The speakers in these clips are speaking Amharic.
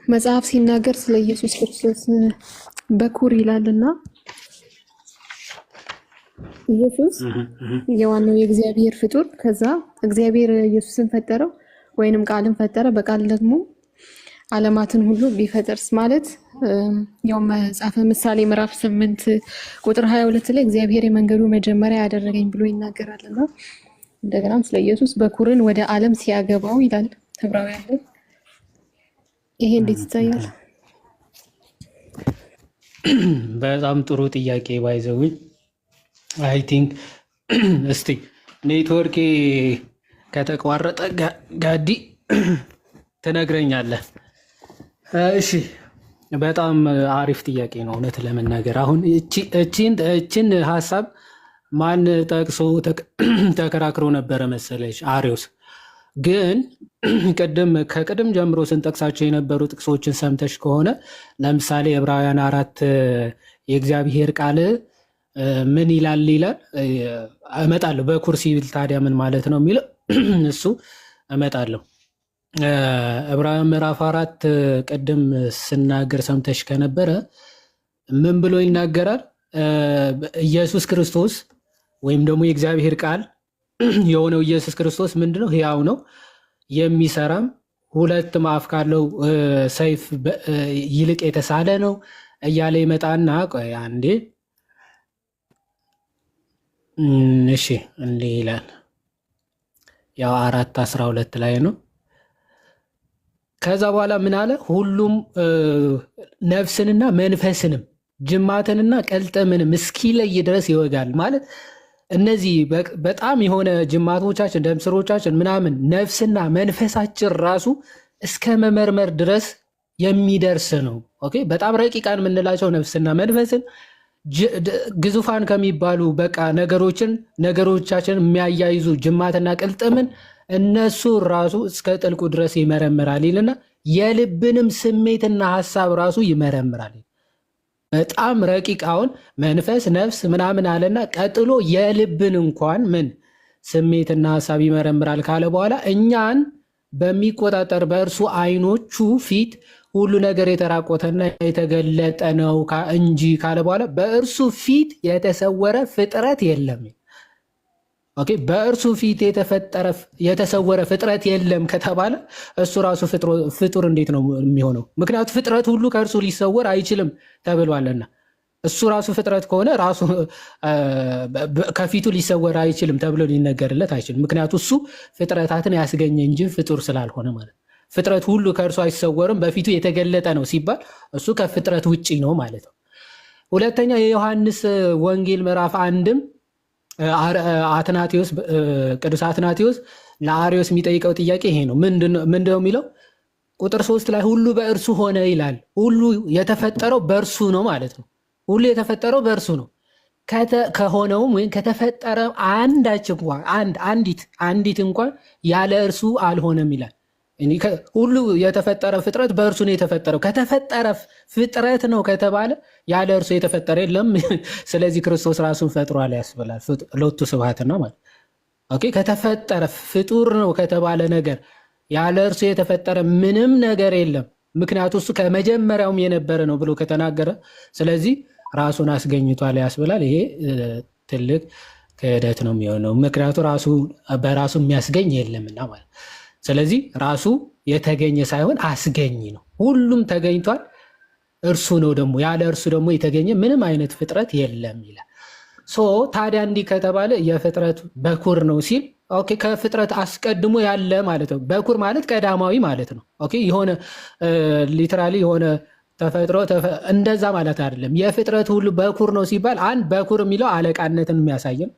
መጽሐፍ ሲናገር ስለ ኢየሱስ ክርስቶስ በኩር ይላልና ኢየሱስ የዋናው የእግዚአብሔር ፍጡር ከዛ እግዚአብሔር ኢየሱስን ፈጠረው ወይንም ቃልን ፈጠረ በቃል ደግሞ ዓለማትን ሁሉ ቢፈጥርስ ማለት ያው መጽሐፈ ምሳሌ ምዕራፍ 8 ቁጥር 22 ላይ እግዚአብሔር የመንገዱ መጀመሪያ ያደረገኝ ብሎ ይናገራልና እንደገናም ስለ ኢየሱስ በኩርን ወደ ዓለም ሲያገባው ይላል ዕብራውያን ላይ። ይሄ እንዴት ይታያል? በጣም ጥሩ ጥያቄ ባይዘው አይ ቲንክ እስቲ ኔትወርክ ከተቋረጠ ጋዲ ትነግረኛለህ። እሺ በጣም አሪፍ ጥያቄ ነው እውነት ለመናገር። አሁን እቺን ሀሳብ ማን ጠቅሶ ተከራክሮ ነበረ መሰለሽ? አሪዮስ። ግን ከቅድም ጀምሮ ስንጠቅሳቸው የነበሩ ጥቅሶችን ሰምተሽ ከሆነ ለምሳሌ ዕብራውያን 4 የእግዚአብሔር ቃል ምን ይላል እመጣለሁ። በኩር ሲል ታዲያ ምን ማለት ነው የሚለው እሱ እመጣለሁ። ዕብራውያን ምዕራፍ 4 ቅድም ስናገር ሰምተሽ ከነበረ ምን ብሎ ይናገራል? ኢየሱስ ክርስቶስ ወይም ደግሞ የእግዚአብሔር ቃል የሆነው ኢየሱስ ክርስቶስ ምንድነው? ሕያው ነው፣ የሚሰራም ሁለት አፍ ካለው ሰይፍ ይልቅ የተሳለ ነው እያለ ይመጣና ቆይ አንዴ እሺ እንዲህ ይላል። ያው 4:12 ላይ ነው። ከዛ በኋላ ምን አለ? ሁሉም ነፍስንና መንፈስንም ጅማትንና ቀልጠምንም እስኪለይ ድረስ ይወጋል ማለት እነዚህ በጣም የሆነ ጅማቶቻችን ደም ስሮቻችን ምናምን ነፍስና መንፈሳችን ራሱ እስከ መመርመር ድረስ የሚደርስ ነው። ኦኬ በጣም ረቂቃን የምንላቸው ነፍስና መንፈስን ግዙፋን ከሚባሉ በቃ ነገሮቻችን የሚያያይዙ ጅማትና ቅልጥምን እነሱ ራሱ እስከ ጥልቁ ድረስ ይመረምራል ይልና የልብንም ስሜትና ሀሳብ ራሱ ይመረምራል። በጣም ረቂቃውን መንፈስ ነፍስ ምናምን አለና ቀጥሎ የልብን እንኳን ምን ስሜትና ሀሳብ ይመረምራል ካለ በኋላ እኛን በሚቆጣጠር በእርሱ አይኖቹ ፊት ሁሉ ነገር የተራቆተና የተገለጠ ነው እንጂ ካለ በኋላ በእርሱ ፊት የተሰወረ ፍጥረት የለም። ኦኬ በእርሱ ፊት የተሰወረ ፍጥረት የለም ከተባለ እሱ ራሱ ፍጡር እንዴት ነው የሚሆነው? ምክንያቱም ፍጥረት ሁሉ ከእርሱ ሊሰወር አይችልም ተብሏልና እሱ ራሱ ፍጥረት ከሆነ ራሱ ከፊቱ ሊሰወር አይችልም ተብሎ ሊነገርለት አይችልም። ምክንያቱም እሱ ፍጥረታትን ያስገኘ እንጂ ፍጡር ስላልሆነ ማለት ነው። ፍጥረት ሁሉ ከእርሱ አይሰወርም በፊቱ የተገለጠ ነው ሲባል እሱ ከፍጥረት ውጪ ነው ማለት ነው። ሁለተኛ የዮሐንስ ወንጌል ምዕራፍ 1 ቅዱስ አትናቴዎስ ለአርዮስ የሚጠይቀው ጥያቄ ይሄ ነው። ምንድነው የሚለው? ቁጥር 3 ላይ ሁሉ በእርሱ ሆነ ይላል። ሁሉ የተፈጠረው በእርሱ ነው ማለት ነው። ሁሉ የተፈጠረው በእርሱ ነው። ከሆነውም ወይም ከተፈጠረ አንዲት እንኳን ያለ እርሱ አልሆነም ይላል። ሁሉ የተፈጠረ ፍጥረት በእርሱ ነው የተፈጠረው። ከተፈጠረ ፍጥረት ነው ከተባለ ያለ እርሱ የተፈጠረ የለም። ስለዚህ ክርስቶስ ራሱን ፈጥሯል ያስብላል። ሎቱ ስብሐት ነው ማለት ኦኬ። ከተፈጠረ ፍጡር ነው ከተባለ ነገር ያለ እርሱ የተፈጠረ ምንም ነገር የለም። ምክንያቱ እሱ ከመጀመሪያውም የነበረ ነው ብሎ ከተናገረ ስለዚህ ራሱን አስገኝቷል ያስብላል። ይሄ ትልቅ ክህደት ነው የሚሆነው። ምክንያቱ በራሱ የሚያስገኝ የለምና ማለት ስለዚህ ራሱ የተገኘ ሳይሆን አስገኝ ነው። ሁሉም ተገኝቷል፣ እርሱ ነው ደግሞ ያለ እርሱ ደግሞ የተገኘ ምንም አይነት ፍጥረት የለም ይላል። ታዲያ እንዲህ ከተባለ የፍጥረት በኩር ነው ሲል ኦኬ ከፍጥረት አስቀድሞ ያለ ማለት ነው። በኩር ማለት ቀዳማዊ ማለት ነው። ኦኬ የሆነ ሊትራሊ የሆነ ተፈጥሮ እንደዛ ማለት አይደለም። የፍጥረት ሁሉ በኩር ነው ሲባል አንድ በኩር የሚለው አለቃነትን የሚያሳየን፣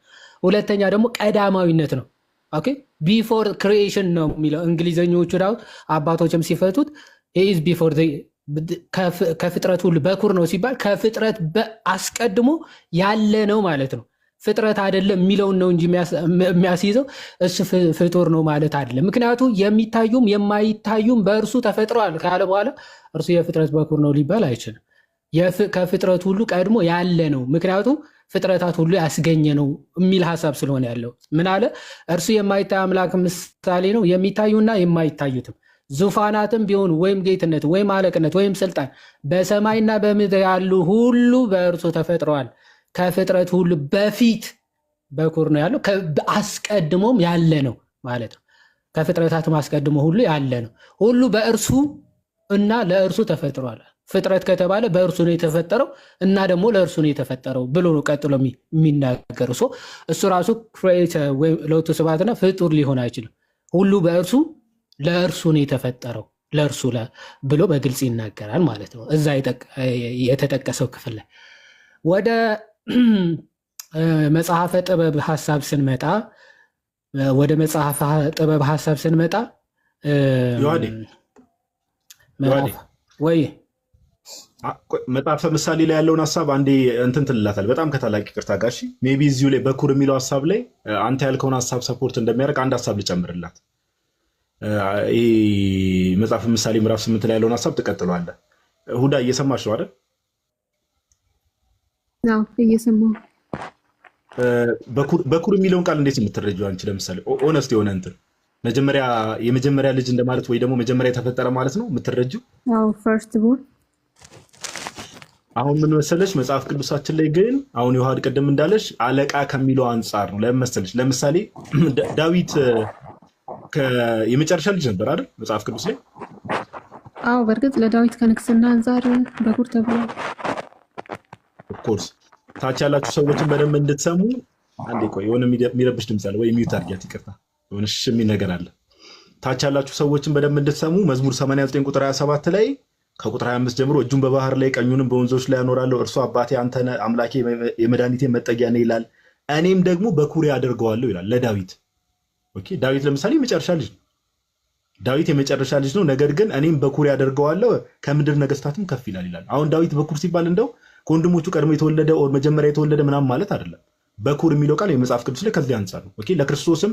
ሁለተኛ ደግሞ ቀዳማዊነት ነው። ኦኬ ቢፎር ክሪኤሽን ነው የሚለው እንግሊዘኞቹ ዳው አባቶችም ሲፈቱት ኢዝ ቢፎር ከፍጥረት ሁሉ በኩር ነው ሲባል ከፍጥረት አስቀድሞ ያለ ነው ማለት ነው። ፍጥረት አይደለም የሚለውን ነው እንጂ የሚያስይዘው እሱ ፍጡር ነው ማለት አይደለም። ምክንያቱ የሚታዩም የማይታዩም በእርሱ ተፈጥረዋል ካለ በኋላ እርሱ የፍጥረት በኩር ነው ሊባል አይችልም። ከፍጥረት ሁሉ ቀድሞ ያለ ነው። ምክንያቱ ፍጥረታት ሁሉ ያስገኘ ነው የሚል ሀሳብ ስለሆነ ያለው ምን አለ? እርሱ የማይታይ አምላክ ምሳሌ ነው፣ የሚታዩና የማይታዩትም ዙፋናትም ቢሆን ወይም ጌትነት ወይም አለቅነት ወይም ስልጣን በሰማይና በምድር ያሉ ሁሉ በእርሱ ተፈጥረዋል። ከፍጥረት ሁሉ በፊት በኩር ነው ያለው። አስቀድሞም ያለ ነው ማለት ነው። ከፍጥረታትም አስቀድሞ ሁሉ ያለ ነው። ሁሉ በእርሱ እና ለእርሱ ተፈጥሯል። ፍጥረት ከተባለ በእርሱ ነው የተፈጠረው እና ደግሞ ለእርሱ ነው የተፈጠረው ብሎ ነው ቀጥሎ የሚናገር። እሱ ራሱ ለውቱ ስብሐትና ፍጡር ሊሆን አይችልም። ሁሉ በእርሱ ለእርሱ ነው የተፈጠረው ለእርሱ ብሎ በግልጽ ይናገራል ማለት ነው እዛ የተጠቀሰው ክፍል ላይ። ወደ መጽሐፈ ጥበብ ሀሳብ ስንመጣ ወይ መጽሐፈ ምሳሌ ላይ ያለውን ሀሳብ አንዴ እንትን ትልላታል። በጣም ከታላቅ ይቅርታ ጋር ሜይ ቢ እዚሁ ላይ በኩር የሚለው ሀሳብ ላይ አንተ ያልከውን ሀሳብ ሰፖርት እንደሚያደርግ አንድ ሀሳብ ልጨምርላት። ይህ መጽሐፈ ምሳሌ ምዕራፍ 8 ላይ ያለውን ሀሳብ ትቀጥለዋለህ። ሁዳ እየሰማሽ ነው አይደል? እየሰማሁ። በኩር የሚለውን ቃል እንዴት የምትረጂው አንቺ? ለምሳሌ ኦነስት የሆነ እንትን የመጀመሪያ ልጅ እንደማለት ወይ ደግሞ መጀመሪያ የተፈጠረ ማለት ነው የምትረጂው? ፈርስት ቦርን። አሁን ምን መሰለሽ መጽሐፍ ቅዱሳችን ላይ ግን አሁን ዮሐድ ቅድም እንዳለሽ አለቃ ከሚለው አንጻር ነው። ለምን መሰለሽ? ለምሳሌ ዳዊት የመጨረሻ ልጅ ነበር አይደል መጽሐፍ ቅዱስ ላይ? በእርግጥ ለዳዊት ከንግስና አንጻር በኩር ተብሏል። ኦፍኮርስ ታች ያላችሁ ሰዎችን በደንብ እንድትሰሙ አንዴ ቆይ፣ የሆነ የሚረብሽ ድምፅ አለ ወይ ሚዩት አድርጊያት። ይቅርታ የሆነ የሚል ነገር አለ። ታች ያላችሁ ሰዎችን በደንብ እንድትሰሙ መዝሙር 89 ቁጥር 27 ላይ ከቁጥር 25 ጀምሮ እጁን በባህር ላይ ቀኙንም በወንዞች ላይ ያኖራለሁ፣ እርሱ አባቴ አንተ ነህ፣ አምላኬ የመድኃኒቴ መጠጊያ ነህ ይላል፣ እኔም ደግሞ በኩሬ አደርገዋለሁ ይላል ለዳዊት። ኦኬ ዳዊት ለምሳሌ የመጨረሻ ልጅ ነው። ዳዊት የመጨረሻ ልጅ ነው። ነገር ግን እኔም በኩሬ አደርገዋለሁ ከምድር ነገስታትም ከፍ ይላል ይላል። አሁን ዳዊት በኩር ሲባል እንደው ከወንድሞቹ ቀድሞ የተወለደ ኦር መጀመሪያ የተወለደ ምናምን ማለት አይደለም። በኩር የሚለው ቃል የመጽሐፍ ቅዱስ ላይ ከዚህ አንጻር ነው። ኦኬ ለክርስቶስም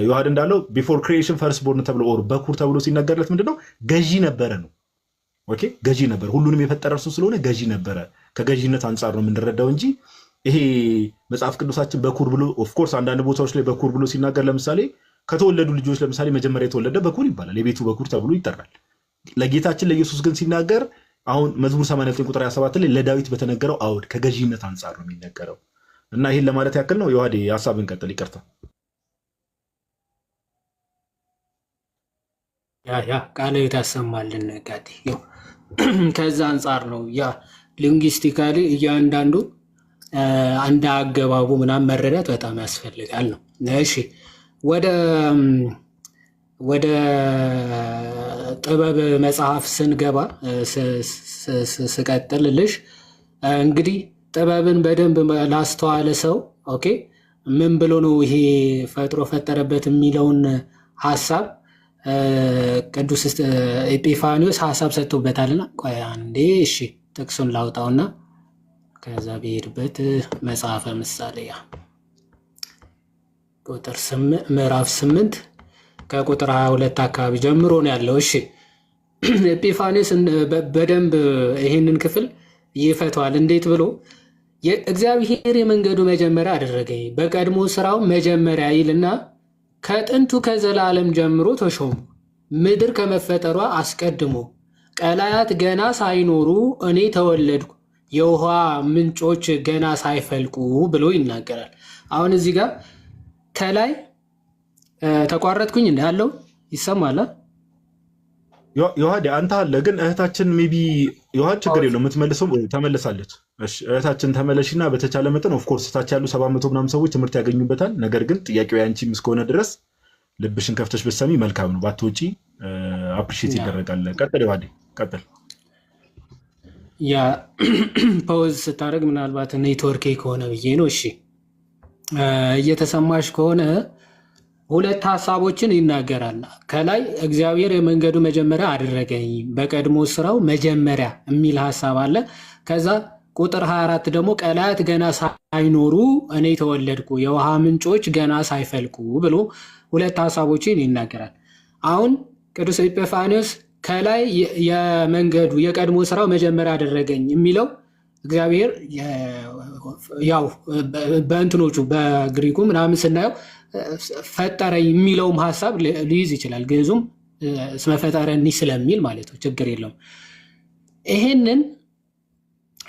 ዮሐድ እንዳለው ቢፎር ክሪኤሽን ፈርስት ቦርን ተብሎ ኦር በኩር ተብሎ ሲነገርለት ምንድነው ገዢ ነበረ ነው። ኦኬ ገዢ ነበር። ሁሉንም የፈጠረ እርሱ ስለሆነ ገዢ ነበረ። ከገዢነት አንጻር ነው የምንረዳው እንጂ ይሄ መጽሐፍ ቅዱሳችን በኩር ብሎ ኦፍኮርስ አንዳንድ ቦታዎች ላይ በኩር ብሎ ሲናገር ለምሳሌ ከተወለዱ ልጆች ለምሳሌ መጀመሪያ የተወለደ በኩር ይባላል፣ የቤቱ በኩር ተብሎ ይጠራል። ለጌታችን ለኢየሱስ ግን ሲናገር አሁን መዝሙር 89 ቁጥር 27 ላይ ለዳዊት በተነገረው አውድ ከገዢነት አንጻር ነው የሚነገረው እና ይህን ለማለት ያክል ነው። ዮሐዴ ሀሳብን ቀጥል። ይቅርታ ያ ቃለ ታሰማልን ጋቲ ከዛ አንጻር ነው ያ ሊንጉስቲካሊ እያንዳንዱ አንድ አገባቡ ምናምን መረዳት በጣም ያስፈልጋል ነው። እሺ ወደ ጥበብ መጽሐፍ ስንገባ ስቀጥልልሽ እንግዲህ ጥበብን በደንብ ላስተዋለ ሰው ኦኬ ምን ብሎ ነው ይሄ ፈጥሮ ፈጠረበት የሚለውን ሀሳብ ቅዱስ ኤጲፋኒዎስ ሀሳብ ሰጥቶበታልና ቆይ አንዴ እሺ ጥቅሱን ላውጣውና ከዛ ብሄድበት መጽሐፈ ምሳሌ ቁጥር ምዕራፍ 8 ከቁጥር 22 አካባቢ ጀምሮ ነው ያለው። እሺ ኤጲፋኒዎስ በደንብ ይህንን ክፍል ይፈቷል። እንዴት ብሎ እግዚአብሔር የመንገዱ መጀመሪያ አደረገኝ፣ በቀድሞ ስራው መጀመሪያ ይልና ከጥንቱ ከዘላለም ጀምሮ ተሾሙ፣ ምድር ከመፈጠሯ አስቀድሞ ቀላያት ገና ሳይኖሩ እኔ ተወለድኩ፣ የውሃ ምንጮች ገና ሳይፈልቁ ብሎ ይናገራል። አሁን እዚህ ጋር ከላይ ተቋረጥኩኝ እንዳለው ይሰማል። ዮሐድ አንተ አለ ግን እህታችን ሜይ ቢ ዮሐድ ችግር የለው የምትመልሰው ተመልሳለች። እህታችን ተመለሽና በተቻለ መጠን ኦፍኮርስ ታች ያሉ 700 ምናምን ሰዎች ትምህርት ያገኙበታል። ነገር ግን ጥያቄው ያንቺም እስከሆነ ድረስ ልብሽን ከፍተሽ ብትሰሚ መልካም ነው። ባትወጪ አፕሪሺየት ይደረጋል። ቀጥል ዮሐድ ቀጥል። ያ ፓውዝ ስታደርግ ምናልባት ኔትወርክ ከሆነ ብዬ ነው። እሺ እየተሰማሽ ከሆነ ሁለት ሀሳቦችን ይናገራል። ከላይ እግዚአብሔር የመንገዱ መጀመሪያ አደረገኝ፣ በቀድሞ ስራው መጀመሪያ የሚል ሀሳብ አለ። ከዛ ቁጥር 24 ደግሞ ቀላያት ገና ሳይኖሩ እኔ ተወለድኩ፣ የውሃ ምንጮች ገና ሳይፈልቁ ብሎ ሁለት ሀሳቦችን ይናገራል። አሁን ቅዱስ ኤጲፋኒዎስ ከላይ የመንገዱ የቀድሞ ስራው መጀመሪያ አደረገኝ የሚለው እግዚአብሔር ያው በእንትኖቹ በግሪኩ ምናምን ስናየው ፈጠረ የሚለውም ሀሳብ ሊይዝ ይችላል። ግዕዙም እስመ ፈጠረኒ ስለሚል ማለት ነው። ችግር የለውም። ይሄንን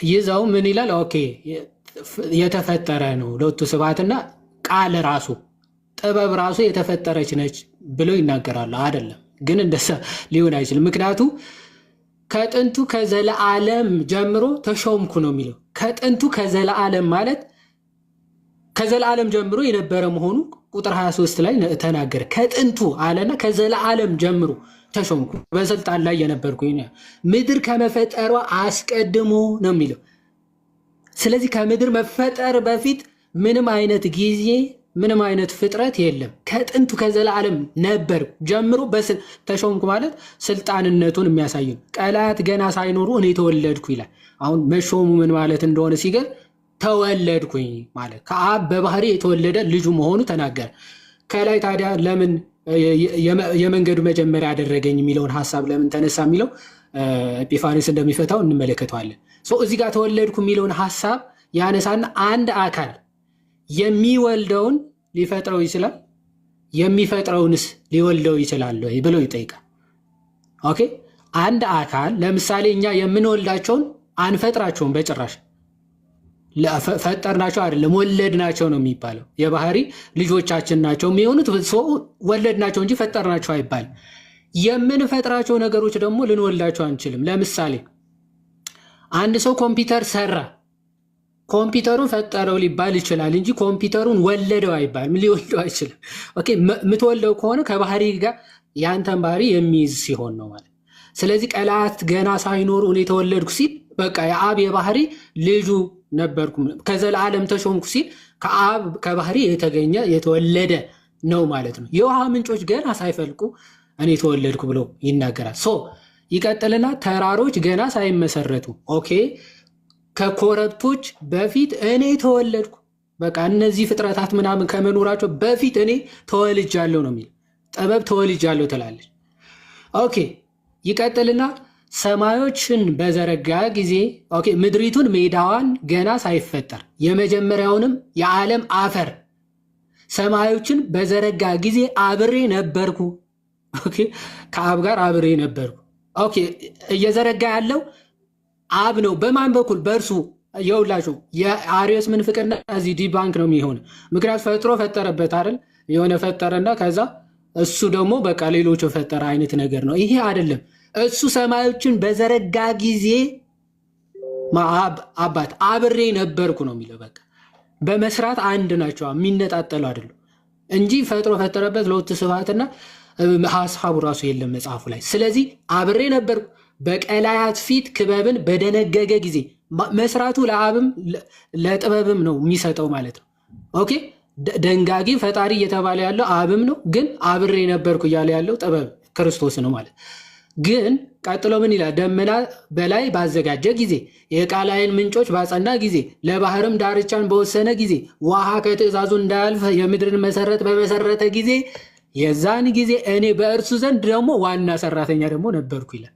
ይዘው ምን ይላል? ኦኬ የተፈጠረ ነው ሎቱ ስብሐትና ቃል ራሱ ጥበብ ራሱ የተፈጠረች ነች ብለው ይናገራሉ። አይደለም ግን እንደዛ ሊሆን አይችልም። ምክንያቱ ከጥንቱ ከዘለዓለም ጀምሮ ተሾምኩ ነው የሚለው። ከጥንቱ ከዘለዓለም ማለት ከዘለዓለም ጀምሮ የነበረ መሆኑ ቁጥር 23 ላይ ተናገረ። ከጥንቱ አለና ከዘለዓለም ጀምሮ ተሾምኩ በስልጣን ላይ የነበርኩኝ ምድር ከመፈጠሯ አስቀድሞ ነው የሚለው። ስለዚህ ከምድር መፈጠር በፊት ምንም አይነት ጊዜ ምንም አይነት ፍጥረት የለም። ከጥንቱ ከዘላለም ነበር ጀምሮ ተሾምኩ ማለት ስልጣንነቱን የሚያሳይ ነው። ቀላያት ገና ሳይኖሩ እኔ ተወለድኩ ይላል። አሁን መሾሙ ምን ማለት እንደሆነ ሲገር ተወለድኩኝ ማለት ከአብ በባህሪ የተወለደ ልጁ መሆኑ ተናገረ። ከላይ ታዲያ ለምን የመንገዱ መጀመሪያ ያደረገኝ የሚለውን ሀሳብ ለምን ተነሳ የሚለው ኤጲፋኒስ እንደሚፈታው እንመለከተዋለን። እዚህ ጋር ተወለድኩ የሚለውን ሀሳብ ያነሳና አንድ አካል የሚወልደውን ሊፈጥረው ይችላል፣ የሚፈጥረውንስ ሊወልደው ይችላል ወይ ብለው ይጠይቃል። ኦኬ አንድ አካል ለምሳሌ እኛ የምንወልዳቸውን አንፈጥራቸውም በጭራሽ። ፈጠርናቸው አይደለም ወለድናቸው ነው የሚባለው። የባህሪ ልጆቻችን ናቸው የሚሆኑት፣ ወለድናቸው እንጂ ፈጠርናቸው አይባልም። የምንፈጥራቸው ነገሮች ደግሞ ልንወልዳቸው አንችልም። ለምሳሌ አንድ ሰው ኮምፒውተር ሰራ፣ ኮምፒውተሩን ፈጠረው ሊባል ይችላል እንጂ ኮምፒውተሩን ወለደው አይባልም፣ ሊወልደው አይችልም። ኦኬ የምትወልደው ከሆነ ከባህሪ ጋር ያንተን ባህሪ የሚይዝ ሲሆን ነው ማለት። ስለዚህ ቀላያት ገና ሳይኖሩ እኔ ተወለድኩ ሲል በቃ የአብ የባህሪ ልጁ ነበርኩ፣ ከዘላለም ተሾምኩ ሲል ከአብ ከባህሪ የተገኘ የተወለደ ነው ማለት ነው። የውሃ ምንጮች ገና ሳይፈልቁ እኔ ተወለድኩ ብሎ ይናገራል። ይቀጥልና ተራሮች ገና ሳይመሰረቱ ኦኬ ከኮረብቶች በፊት እኔ ተወለድኩ። በቃ እነዚህ ፍጥረታት ምናምን ከመኖራቸው በፊት እኔ ተወልጃለሁ ነው የሚል። ጥበብ ተወልጃለሁ ትላለች። ኦኬ ይቀጥልና ሰማዮችን በዘረጋ ጊዜ ኦኬ ምድሪቱን ሜዳዋን ገና ሳይፈጠር የመጀመሪያውንም የዓለም አፈር ሰማዮችን በዘረጋ ጊዜ አብሬ ነበርኩ። ኦኬ ከአብ ጋር አብሬ ነበርኩ። ኦኬ እየዘረጋ ያለው አብ ነው። በማን በኩል? በእርሱ። የውላችሁ የአሪዮስ ምንፍቅና እዚህ ዲባንክ ነው የሚሆን። ምክንያቱ ፈጥሮ ፈጠረበት አይደል? የሆነ ፈጠረና ከዛ እሱ ደግሞ በቃ ሌሎቹ ፈጠረ አይነት ነገር ነው። ይሄ አይደለም። እሱ ሰማዮችን በዘረጋ ጊዜ አባት አብሬ ነበርኩ ነው የሚለው። በቃ በመስራት አንድ ናቸው፣ የሚነጣጠሉ አይደሉም እንጂ ፈጥሮ ፈጠረበት ለወት ስብሐትና ሀሳቡ ራሱ የለም መጽሐፉ ላይ። ስለዚህ አብሬ ነበርኩ በቀላያት ፊት ክበብን በደነገገ ጊዜ መስራቱ ለአብም ለጥበብም ነው የሚሰጠው ማለት ነው። ኦኬ ደንጋጊ ፈጣሪ እየተባለ ያለው አብም ነው፣ ግን አብሬ ነበርኩ እያለ ያለው ጥበብ ክርስቶስ ነው ማለት። ግን ቀጥሎ ምን ይላል? ደመና በላይ ባዘጋጀ ጊዜ የቃላይን ምንጮች ባጸና ጊዜ ለባህርም ዳርቻን በወሰነ ጊዜ ውሃ ከትእዛዙ እንዳያልፍ የምድርን መሰረት በመሰረተ ጊዜ የዛን ጊዜ እኔ በእርሱ ዘንድ ደግሞ ዋና ሰራተኛ ደግሞ ነበርኩ ይላል።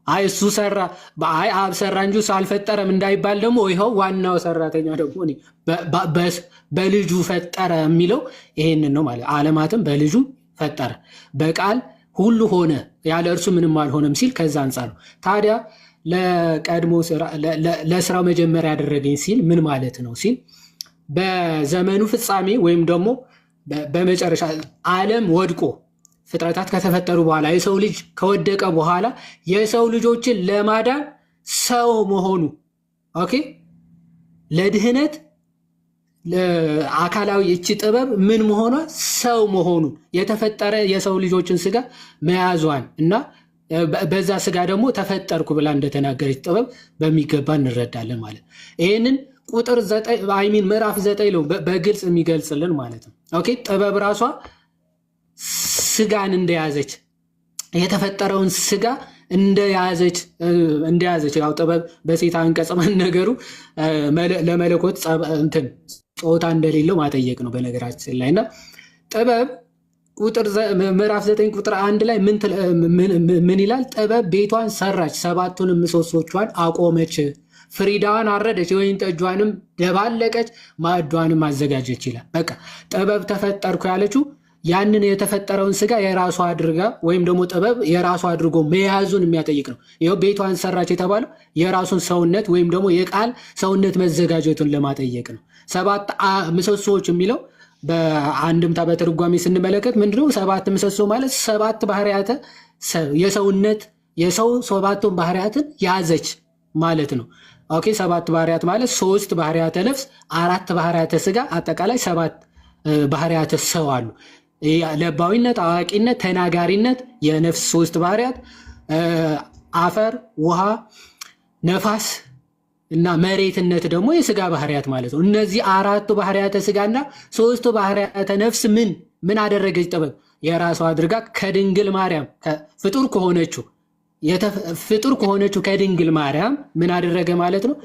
አይ እሱ ሰራ በአይ አብ ሰራ እንጂ እሱ አልፈጠረም እንዳይባል ደግሞ ይኸው ዋናው ሰራተኛ ደግሞ እኔ በልጁ ፈጠረ የሚለው ይሄንን ነው ማለት። ዓለማትም በልጁ ፈጠረ፣ በቃል ሁሉ ሆነ፣ ያለ እርሱ ምንም አልሆነም ሲል ከዛ አንጻር ነው። ታዲያ ለቀድሞ ለስራው መጀመሪያ ያደረገኝ ሲል ምን ማለት ነው ሲል በዘመኑ ፍጻሜ ወይም ደግሞ በመጨረሻ ዓለም ወድቆ ፍጥረታት ከተፈጠሩ በኋላ የሰው ልጅ ከወደቀ በኋላ የሰው ልጆችን ለማዳን ሰው መሆኑ ኦኬ ለድህነት አካላዊ እቺ ጥበብ ምን መሆኗ ሰው መሆኑ የተፈጠረ የሰው ልጆችን ስጋ መያዟን እና በዛ ስጋ ደግሞ ተፈጠርኩ ብላ እንደተናገረች ጥበብ በሚገባ እንረዳለን ማለት። ይህንን ቁጥር 9 ምዕራፍ 9 ነው በግልጽ የሚገልጽልን ማለት ነው። ኦኬ ጥበብ ራሷ ስጋን እንደያዘች የተፈጠረውን ስጋ እንደያዘች ያው ጥበብ በሴት አንቀጽ መነገሩ ለመለኮት እንትን ጾታ እንደሌለው ማጠየቅ ነው በነገራችን ላይ። እና ጥበብ ምዕራፍ 9 ቁጥር 1 ላይ ምን ይላል? ጥበብ ቤቷን ሰራች፣ 7ቱንም ምሰሶቿን አቆመች፣ ፍሪዳዋን አረደች፣ የወይን ጠጇንም ደባለቀች፣ ማዕዷንም አዘጋጀች ይላል። በቃ ጥበብ ተፈጠርኩ ያለችው ያንን የተፈጠረውን ስጋ የራሱ አድርጋ ወይም ደግሞ ጥበብ የራሱ አድርጎ መያዙን የሚያጠይቅ ነው። ይኸው ቤቷን ሰራች የተባለው የራሱን ሰውነት ወይም ደግሞ የቃል ሰውነት መዘጋጀቱን ለማጠየቅ ነው። 7 ምሰሶዎች የሚለው በአንድምታ በትርጓሜ ስንመለከት ምንድነው? 7 ምሰሶ ማለት 7 ባህሪያተ የሰውነት የሰው 7ቱን ባህሪያትን ያዘች ማለት ነው። ኦኬ 7 ባህሪያት ማለት 3 ባህሪያተ ነፍስ፣ 4 ባህሪያተ ስጋ፣ አጠቃላይ 7 ባህሪያተ ሰው አሉ። ለባዊነት፣ አዋቂነት፣ ተናጋሪነት የነፍስ 3 ባህሪያት፣ አፈር፣ ውሃ፣ ነፋስ እና መሬትነት ደግሞ የስጋ ባህሪያት ማለት ነው። እነዚህ 4ቱ ባህሪያተ ስጋና 3ቱ ባህሪያተ ነፍስ ምን አደረገች ጥበብ? የራሷ አድርጋ ከድንግል ማርያም ፍጡር ከሆነችው ከድንግል ማርያም ምን አደረገ ማለት ነው?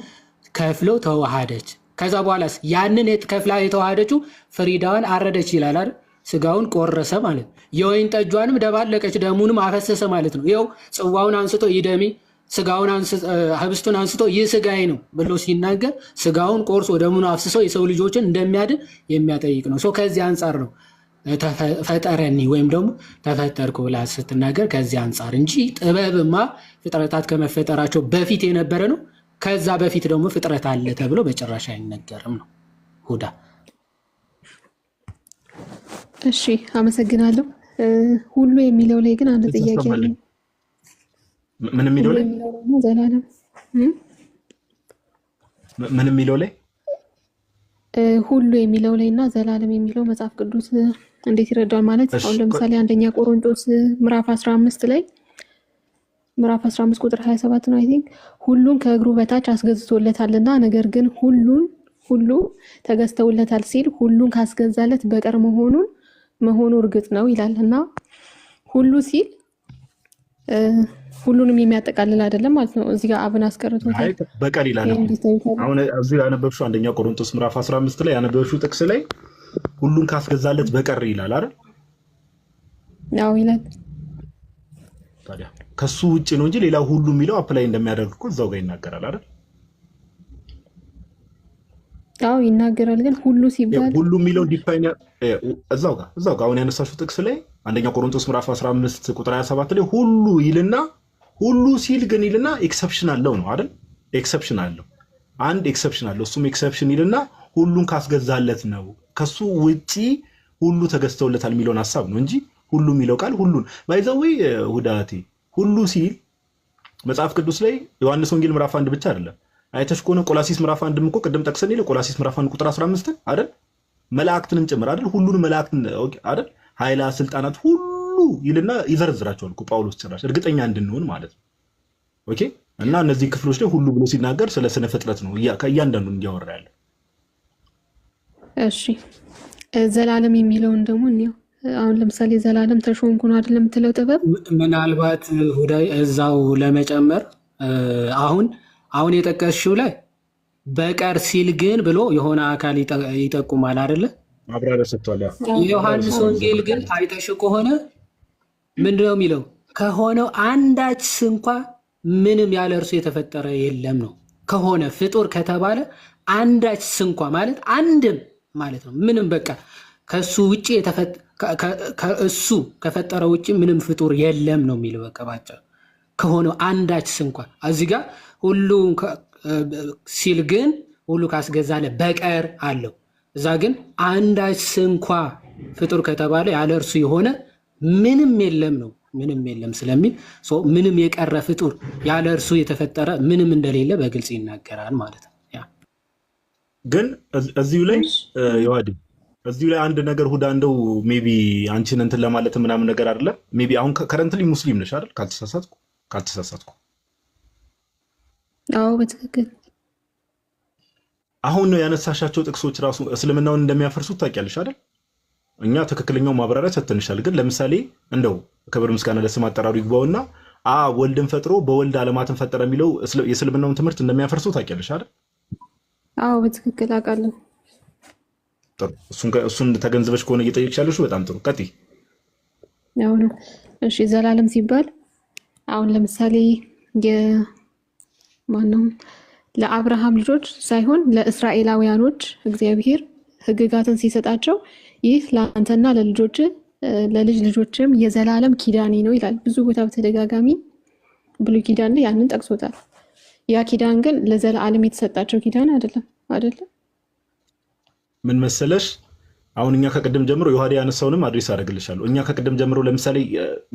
ከፍሎ ተዋሃደች። ከዛ በኋላስ ያንን ከፍላ የተዋሃደችው ፍሪዳዋን አረደች ይላል አይደል? ስጋውን ቆረሰ ማለት ነው። የወይን ጠጇንም ደባለቀች፣ ደሙንም አፈሰሰ ማለት ነው። ይኸው ጽዋውን አንስቶ ይደሚ ስጋውን ህብስቱን አንስቶ ይህ ስጋዬ ነው ብሎ ሲናገር ስጋውን ቆርሶ ደሙን አፍስሶ የሰው ልጆችን እንደሚያድን የሚያጠይቅ ነው። ከዚህ አንጻር ነው ፈጠረኒ ወይም ደግሞ ተፈጠርኩ ብላ ስትናገር ከዚህ አንጻር እንጂ ጥበብማ ፍጥረታት ከመፈጠራቸው በፊት የነበረ ነው። ከዛ በፊት ደግሞ ፍጥረት አለ ተብሎ በጭራሽ አይነገርም ነው። ሁዳ እሺ፣ አመሰግናለሁ። ሁሉ የሚለው ላይ ግን አንድ ጥያቄ አለ። ምን የሚለው ላይ ዘላለም ምን የሚለው ላይ ሁሉ የሚለው ላይ እና ዘላለም የሚለው መጽሐፍ ቅዱስ እንዴት ይረዳል ማለት? አሁን ለምሳሌ አንደኛ ቆሮንቶስ ምዕራፍ 15 ላይ ምዕራፍ 15 ቁጥር 27 ነው አይ ቲንክ ሁሉን ከእግሩ በታች አስገዝቶለታልና ነገር ግን ሁሉ ተገዝተውለታል ሲል ሁሉን ካስገዛለት በቀር መሆኑ እርግጥ ነው ይላል እና ሁሉ ሲል ሁሉንም የሚያጠቃልል አይደለም ማለት ነው። እዚህ ጋር አብን አስቀርቶታል በቀር ይላል። አሁን እዚህ ያነበብሽው አንደኛ ቆሮንቶስ ምዕራፍ 15 ላይ ያነበብሽው ጥቅስ ላይ ሁሉን ካስገዛለት በቀር ይላል አይደል? ያው ይላል። ታዲያ ከሱ ውጭ ነው እንጂ ሌላ ሁሉ የሚለው አፕላይ እንደሚያደርግ እኮ እዛው ጋር ይናገራል አይደል? አዎ ይናገራል። ግን ሁሉ ሲባል ሁሉ የሚለው ዲፋይን እዛው ጋር አሁን ያነሳሽው ጥቅስ ላይ አንደኛ ቆሮንቶስ ምዕራፍ 15 ቁጥር 27 ላይ ሁሉ ይልና ሁሉ ሲል ግን ይልና ኤክሰፕሽን አለው ነው አይደል? ኤክሰፕሽን አለው። አንድ ኤክሰፕሽን አለው። እሱም ኤክሰፕሽን ይልና ሁሉን ካስገዛለት ነው። ከሱ ውጪ ሁሉ ተገዝተውለታል የሚለውን ሐሳብ ነው እንጂ ሁሉ የሚለው ቃል ሁሉን ባይዘው ሁዳቴ ሁሉ ሲል መጽሐፍ ቅዱስ ላይ ዮሐንስ ወንጌል ምዕራፍ 1 ብቻ አይደለም። አይተሽ ከሆነ ቆላሲስ ምዕራፍ 1 እኮ ቅድም ጠቅሰን ይለ ቆላሲስ ምዕራፍ 1 ቁጥር 15 አይደል? መላእክትንም ጭምር አይደል? ሁሉን መላእክትን አይደል? ኃይላ ስልጣናት ሁሉ ይልና ይዘረዝራቸዋል እኮ ጳውሎስ ጭራሽ እርግጠኛ እንድንሆን ማለት ነው። ኦኬ። እና እነዚህ ክፍሎች ላይ ሁሉ ብሎ ሲናገር ስለ ስነ ፍጥረት ነው ከእያንዳንዱ እንዲያወራ ያለው። እሺ፣ ዘላለም የሚለውን ደግሞ እንየው። አሁን ለምሳሌ ዘላለም ተሾምኩ ነው አይደል የምትለው ጥበብ። ምናልባት ሁዳይ እዛው ለመጨመር አሁን የጠቀስሽው ላይ በቀር ሲል ግን ብሎ የሆነ አካል ይጠቁማል አይደለ? ማብራሪያ ሰጥቷል። የዮሐንስ ወንጌል ግን አይተሽ ከሆነ ምንድነው የሚለው? ከሆነው አንዳች እንኳ ምንም ያለ እርሱ የተፈጠረ የለም ነው። ከሆነ ፍጡር ከተባለ አንዳች እንኳ ማለት አንድም ማለት ነው። ምንም በቃ ከሱ ውጪ ከእሱ ከፈጠረ ውጪ ምንም ፍጡር የለም ነው የሚለው። በቃ ባጭሩ ከሆነው አንዳች እንኳ እዚህ ጋር ሁሉ ሲል ግን ሁሉ ካስገዛለ በቀር አለው። እዛ ግን አንዳች እንኳ ፍጡር ከተባለ ያለ እርሱ የሆነ ምንም የለም ነው። ምንም የለም ስለሚል ምንም የቀረ ፍጡር ያለ እርሱ የተፈጠረ ምንም እንደሌለ በግልጽ ይናገራል ማለት ነው። ግን እዚሁ ላይ ይዋዲ እዚሁ ላይ አንድ ነገር ሁዳ እንደው ሜቢ አንቺን እንትን ለማለት ምናምን ነገር አይደለም። ሜቢ አሁን ከረንትሊ ሙስሊም ነሽ አይደል? ካልተሳሳትኩ። አዎ በትክክል። አሁን ነው ያነሳሻቸው ጥቅሶች ራሱ እስልምናውን እንደሚያፈርሱት ታውቂያለሽ አይደል? እኛ ትክክለኛው ማብራሪያ ሰጥተንሻል። ግን ለምሳሌ እንደው ክብር ምስጋና ለስም አጠራሩ ይግባውና ወልድን ፈጥሮ በወልድ ዓለማትን ፈጠረ የሚለው የእስልምናውን ትምህርት እንደሚያፈርሱ ታውቂያለሽ አይደል? አዎ በትክክል አውቃለሁ። ጥሩ። እሱን ተገንዝበሽ ከሆነ እየጠየቅሽ ያለሽ በጣም ጥሩ። ቀጥይ። እሺ ዘላለም ሲባል አሁን ለምሳሌ ማነው ለአብርሃም ልጆች ሳይሆን ለእስራኤላውያኖች እግዚአብሔር ሕግጋትን ሲሰጣቸው ይህ ለአንተና ለልጆች ለልጅ ልጆችም የዘላለም ኪዳኔ ነው ይላል ብዙ ቦታ በተደጋጋሚ ብሉይ ኪዳን ላይ ያንን ጠቅሶታል። ያ ኪዳን ግን ለዘላለም የተሰጣቸው ኪዳን አይደለም። ምን መሰለሽ አሁን እኛ ከቅድም ጀምሮ ዮሐዴ ያነሳውንም አድሬስ አደርግልሻለሁ። እኛ ከቅድም ጀምሮ ለምሳሌ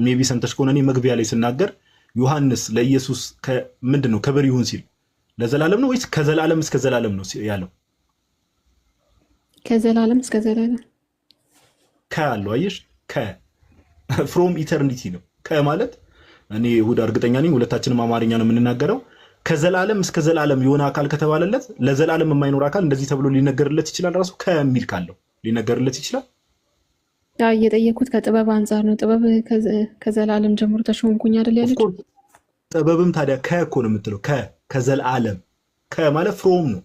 ሜቢ ሰምተሽ ከሆነ እኔ መግቢያ ላይ ስናገር ዮሐንስ ለኢየሱስ ምንድን ነው ክብር ይሁን ሲል ለዘላለም ነው ወይስ ከዘላለም እስከ ዘላለም ነው ያለው? ከዘላለም እስከ ዘላለም ከአለው አየሽ፣ ፍሮም ኢተርኒቲ ነው። ከማለት እኔ ይሁዳ እርግጠኛ ነኝ ሁለታችንም አማርኛ ነው የምንናገረው። ከዘላለም እስከ ዘላለም የሆነ አካል ከተባለለት ለዘላለም የማይኖር አካል እንደዚህ ተብሎ ሊነገርለት ይችላል። ራሱ ከሚል ካለው ሊነገርለት ይችላል። እየጠየኩት ከጥበብ አንጻር ነው። ጥበብ ከዘላለም ጀምሮ ተሾምኩኝ አይደል ያለችው? ጥበብም ታዲያ ከእኮ ነው የምትለው። ከዘላለም ከማለት ፍሮም ነው።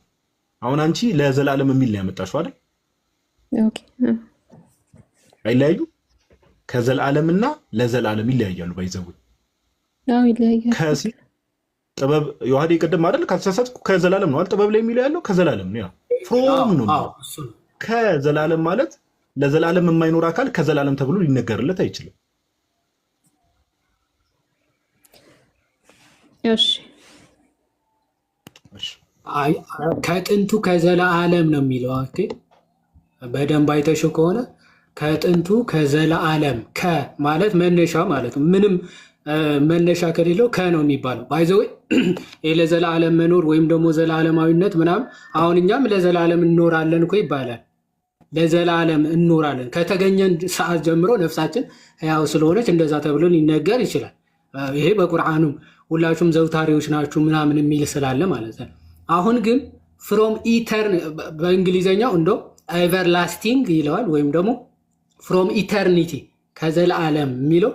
አሁን አንቺ ለዘላለም የሚል ነው ያመጣሽው አይደል? ኦኬ አይለያዩ። ከዘላለምና ለዘላለም ይለያያሉ። ባይዘው ይለያያሉ። ጥበብ ዮሐዴ ቅድም አይደል ካልተሳሳትኩ ከዘላለም ነው አይደል? ጥበብ ላይ የሚለው ያለው ከዘላለም ነው። ያ ፍሮም ነው። ከዘላለም ማለት ለዘላለም የማይኖር አካል ከዘላለም ተብሎ ሊነገርለት አይችልም። እሺ ከጥንቱ ከዘላለም ነው የሚለው። ኦኬ በደንብ አይተሽው ከሆነ ከጥንቱ ከዘላለም ማለት መነሻ ማለት ነው። ምንም መነሻ ከሌለው ነው የሚባለው። ባይዘው ይሄ ለዘላለም መኖር ወይም ደግሞ ዘላለማዊነት ምናምን አሁን እኛም ለዘላለም እንኖራለን እኮ ይባላል። ለዘላለም እንኖራለን ከተገኘን ሰዓት ጀምሮ ነፍሳችን ሕያው ስለሆነች እንደዛ ተብሎ ሊነገር ይችላል። ይሄ በቁርአኑም ሁላችሁም ዘውታሪዎች ናችሁ ምናምን የሚል ስላለ ማለት ነው። አሁን ግን ፍሮም ኢተርን በእንግሊዘኛው እንደው ኤቨርላስቲንግ ይለዋል ወይም ደግሞ ፍሮም ኢተርኒቲ ከዘላለም የሚለው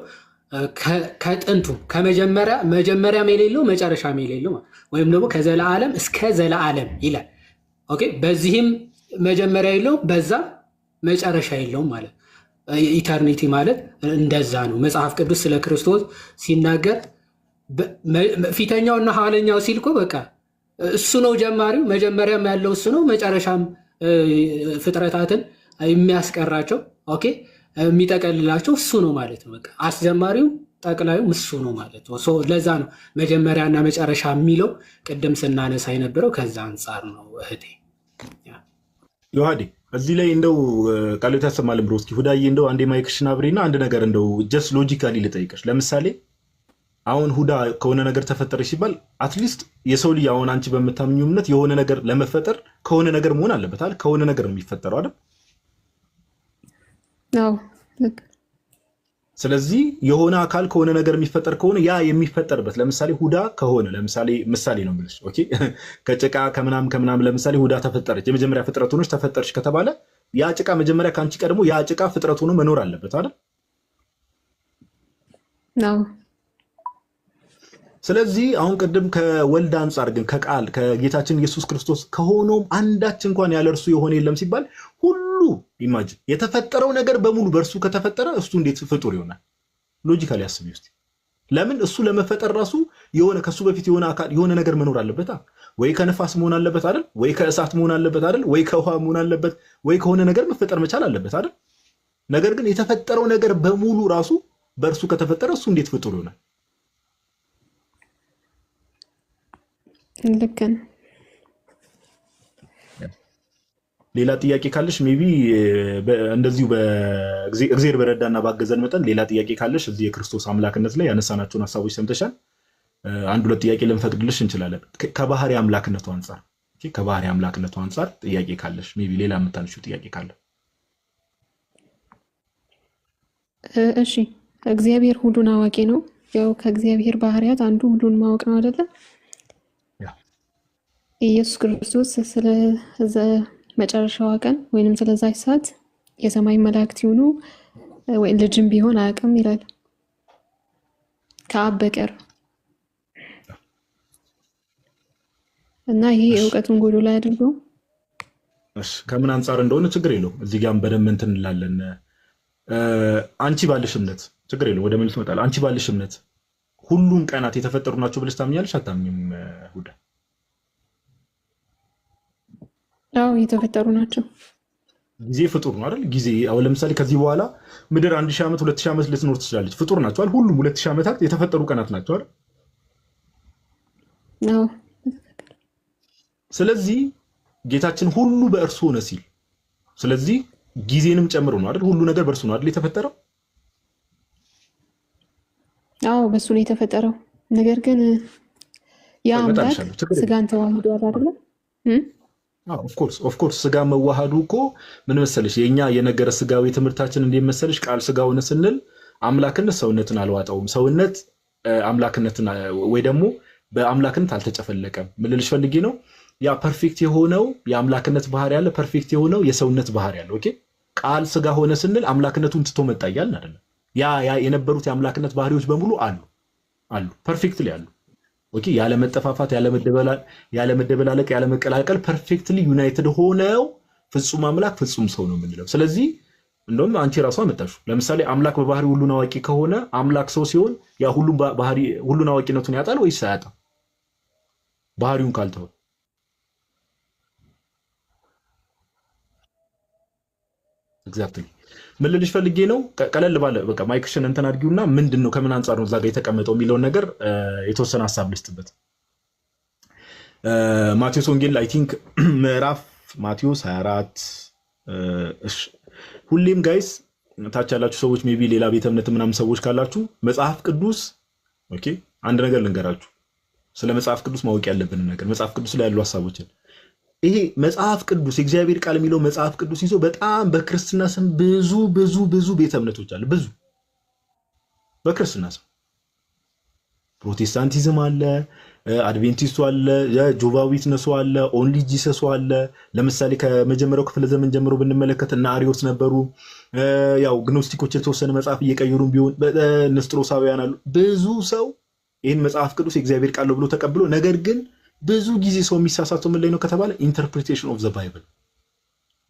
ከጥንቱ መጀመሪያም የሌለው መጨረሻም የሌለው ወይም ደግሞ ከዘላለም እስከ ዘላለም ይላል። ኦኬ በዚህም መጀመሪያ የለው በዛ መጨረሻ የለውም ማለት ኢተርኒቲ ማለት እንደዛ ነው። መጽሐፍ ቅዱስ ስለ ክርስቶስ ሲናገር ፊተኛውና ኋለኛው ሲል እኮ በቃ እሱ ነው ጀማሪው፣ መጀመሪያም ያለው እሱ ነው፣ መጨረሻም ፍጥረታትን የሚያስቀራቸው ኦኬ የሚጠቀልላቸው እሱ ነው ማለት ነው። በቃ አስጀማሪው ጠቅላዩ እሱ ነው ማለት ነው። ለዛ ነው መጀመሪያና መጨረሻ የሚለው ቅድም ስናነሳ የነበረው ከዛ አንጻር ነው። እህቴ ዮሐዴ እዚህ ላይ እንደው ቃሎት ያሰማልን ብሮ እስኪ ሁዳዬ እንደው አንዴ ማይክሽን አብሪና አንድ ነገር እንደው ጀስት ሎጂካሊ ልጠይቅሽ። ለምሳሌ አሁን ሁዳ ከሆነ ነገር ተፈጠረ ሲባል አትሊስት የሰው ልጅ አሁን አንቺ በምታምኙ እምነት የሆነ ነገር ለመፈጠር ከሆነ ነገር መሆን አለበት አይደል? ከሆነ ነገር ነው የሚፈጠረው አይደል? አዎ። ስለዚህ የሆነ አካል ከሆነ ነገር የሚፈጠር ከሆነ ያ የሚፈጠርበት ለምሳሌ ሁዳ ከሆነ ለምሳሌ ምሳሌ ነው የምልሽ። ኦኬ ከጭቃ ከምናም ለምሳሌ ሁዳ ተፈጠረች፣ የመጀመሪያ ፍጥረት ሆነች ተፈጠረች ከተባለ ያ ጭቃ መጀመሪያ ከአንቺ ቀድሞ ያ ጭቃ ፍጥረት ሆኖ መኖር አለበት አይደል? አዎ። ስለዚህ አሁን ቅድም ከወልድ አንጻር ግን ከቃል ከጌታችን ኢየሱስ ክርስቶስ ከሆነውም አንዳች እንኳን ያለ እርሱ የሆነ የለም ሲባል ሁሉ ኢማጂን የተፈጠረው ነገር በሙሉ በእርሱ ከተፈጠረ እሱ እንዴት ፍጡር ይሆናል? ሎጂካሊ አስቢ ውስጥ ለምን እሱ ለመፈጠር ራሱ የሆነ ከሱ በፊት የሆነ አካል የሆነ ነገር መኖር አለበት። ወይ ከነፋስ መሆን አለበት አይደል? ወይ ከእሳት መሆን አለበት አይደል? ወይ ከውሃ መሆን አለበት፣ ወይ ከሆነ ነገር መፈጠር መቻል አለበት አይደል? ነገር ግን የተፈጠረው ነገር በሙሉ ራሱ በእርሱ ከተፈጠረ እሱ እንዴት ፍጡር ይሆናል? ልክ ነው። ሌላ ጥያቄ ካለሽ ሜቢ እንደዚሁ በእግዚአብሔር በረዳና ባገዘን መጠን ሌላ ጥያቄ ካለሽ እዚህ የክርስቶስ አምላክነት ላይ ያነሳናቸውን ሀሳቦች ሰምተሻል። አንድ ሁለት ጥያቄ ልንፈቅድልሽ እንችላለን። ከባህሪ አምላክነቱ አንጻር ጥያቄ ካለሽ ሜቢ ሌላ የምታነሺው ጥያቄ ካለ። እሺ እግዚአብሔር ሁሉን አዋቂ ነው። ያው ከእግዚአብሔር ባህሪያት አንዱ ሁሉን ማወቅ ነው አይደለ? ኢየሱስ ክርስቶስ ስለ መጨረሻዋ ቀን ወይንም ስለዛች ሰዓት የሰማይ መላእክት ይሁኑ ወይ ልጅም ቢሆን አያውቅም ይላል ከአብ በቀር እና ይሄ እውቀቱን ጎዶሎ ላይ አድርጎ ከምን አንጻር እንደሆነ ችግር የለውም። እዚህ ጋርም በደንብ እንትን እንላለን። አንቺ ባልሽ እምነት ችግር የለውም። ወደ መልስ እመጣለሁ። አንቺ ባልሽ እምነት ሁሉም ቀናት የተፈጠሩ ናቸው ብለሽ ታምኛለሽ አታምኝም ሁዳ? አዎ የተፈጠሩ ናቸው። ጊዜ ፍጡር ነው አይደል? ጊዜ አሁን ለምሳሌ ከዚህ በኋላ ምድር 1000 ዓመት 2000 ዓመት ልትኖር ትችላለች። ፍጡር ናቸው አይደል? ሁሉም 2000 ዓመታት የተፈጠሩ ቀናት ናቸው አይደል? ነው። ስለዚህ ጌታችን ሁሉ በእርሱ ሆነ ሲል፣ ስለዚህ ጊዜንም ጨምሮ ነው አይደል? ሁሉ ነገር በእርሱ ነው አይደል የተፈጠረው? አዎ በሱ ነው የተፈጠረው። ነገር ግን ያ አምላክ ስጋን ተዋህዷል አይደል? ኦፍኮርስ ስጋ መዋሃዱ እኮ ምን መሰለሽ፣ የኛ የነገረ ስጋዊ ትምህርታችን እንዴት መሰለሽ፣ ቃል ስጋ ሆነ ስንል አምላክነት ሰውነትን አልዋጠውም፣ ሰውነት አምላክነትን ወይ ደግሞ በአምላክነት አልተጨፈለቀም። ምን ልልሽ ፈልጌ ነው፣ ያ ፐርፌክት የሆነው የአምላክነት ባህሪ ያለ፣ ፐርፌክት የሆነው የሰውነት ባህሪ ያለ። ኦኬ ቃል ስጋ ሆነ ስንል አምላክነቱን ትቶ መጣ እያልን አይደለም። ያ የነበሩት የአምላክነት ባህሪዎች በሙሉ አሉ ፐርፌክትሊ አሉ። ኦኬ ያለ መጠፋፋት፣ ያለ መደበላለቅ፣ ያለ መቀላቀል ፐርፌክትሊ ዩናይትድ ሆነው ፍጹም አምላክ ፍጹም ሰው ነው የምንለው። ስለዚህ እንደውም አንቺ ራሷ መጣሹ ለምሳሌ አምላክ በባህሪ ሁሉን አዋቂ ከሆነ አምላክ ሰው ሲሆን ያ ሁሉን አዋቂነቱን ያጣል ወይስ አያጣም? ባህሪውን ካልተው ኤግዛክትሊ ምን ልልሽ ፈልጌ ነው፣ ቀለል ባለ በቃ ማይክሽን እንትን አድርጊውና ምንድን ነው ከምን አንጻር ነው እዛ ጋር የተቀመጠው የሚለውን ነገር የተወሰነ ሀሳብ ልስጥበት። ማቴዎስ ወንጌል አይ ቲንክ ምዕራፍ ማቴዎስ 24 ሁሌም ጋይስ ታች ያላችሁ ሰዎች ሜይ ቢ ሌላ ቤተ እምነት ምናምን ሰዎች ካላችሁ መጽሐፍ ቅዱስ ኦኬ አንድ ነገር ልንገራችሁ፣ ስለ መጽሐፍ ቅዱስ ማወቅ ያለብን ነገር መጽሐፍ ቅዱስ ላይ ያሉ ሀሳቦችን ይሄ መጽሐፍ ቅዱስ የእግዚአብሔር ቃል የሚለው መጽሐፍ ቅዱስ ይዞ በጣም በክርስትና ስም ብዙ ቤተ እምነቶች አሉ። ብዙ በክርስትና ስም ፕሮቴስታንቲዝም አለ፣ አድቬንቲስቱ አለ፣ ጆቫ ዊትነሱ አለ፣ ኦንሊ ጂሰሱ አለ። ለምሳሌ ከመጀመሪያው ክፍለ ዘመን ጀምሮ ብንመለከት እና አሪዮስ ነበሩ። ያው ግኖስቲኮች የተወሰነ መጽሐፍ እየቀየሩ ቢሆን ንስጥሮሳውያን አሉ። ብዙ ሰው ይህን መጽሐፍ ቅዱስ የእግዚአብሔር ቃል ነው ብሎ ተቀብሎ ነገር ግን ብዙ ጊዜ ሰው የሚሳሳተው ምን ላይ ነው ከተባለ ኢንተርፕሪቴሽን ኦፍ ዘ ባይብል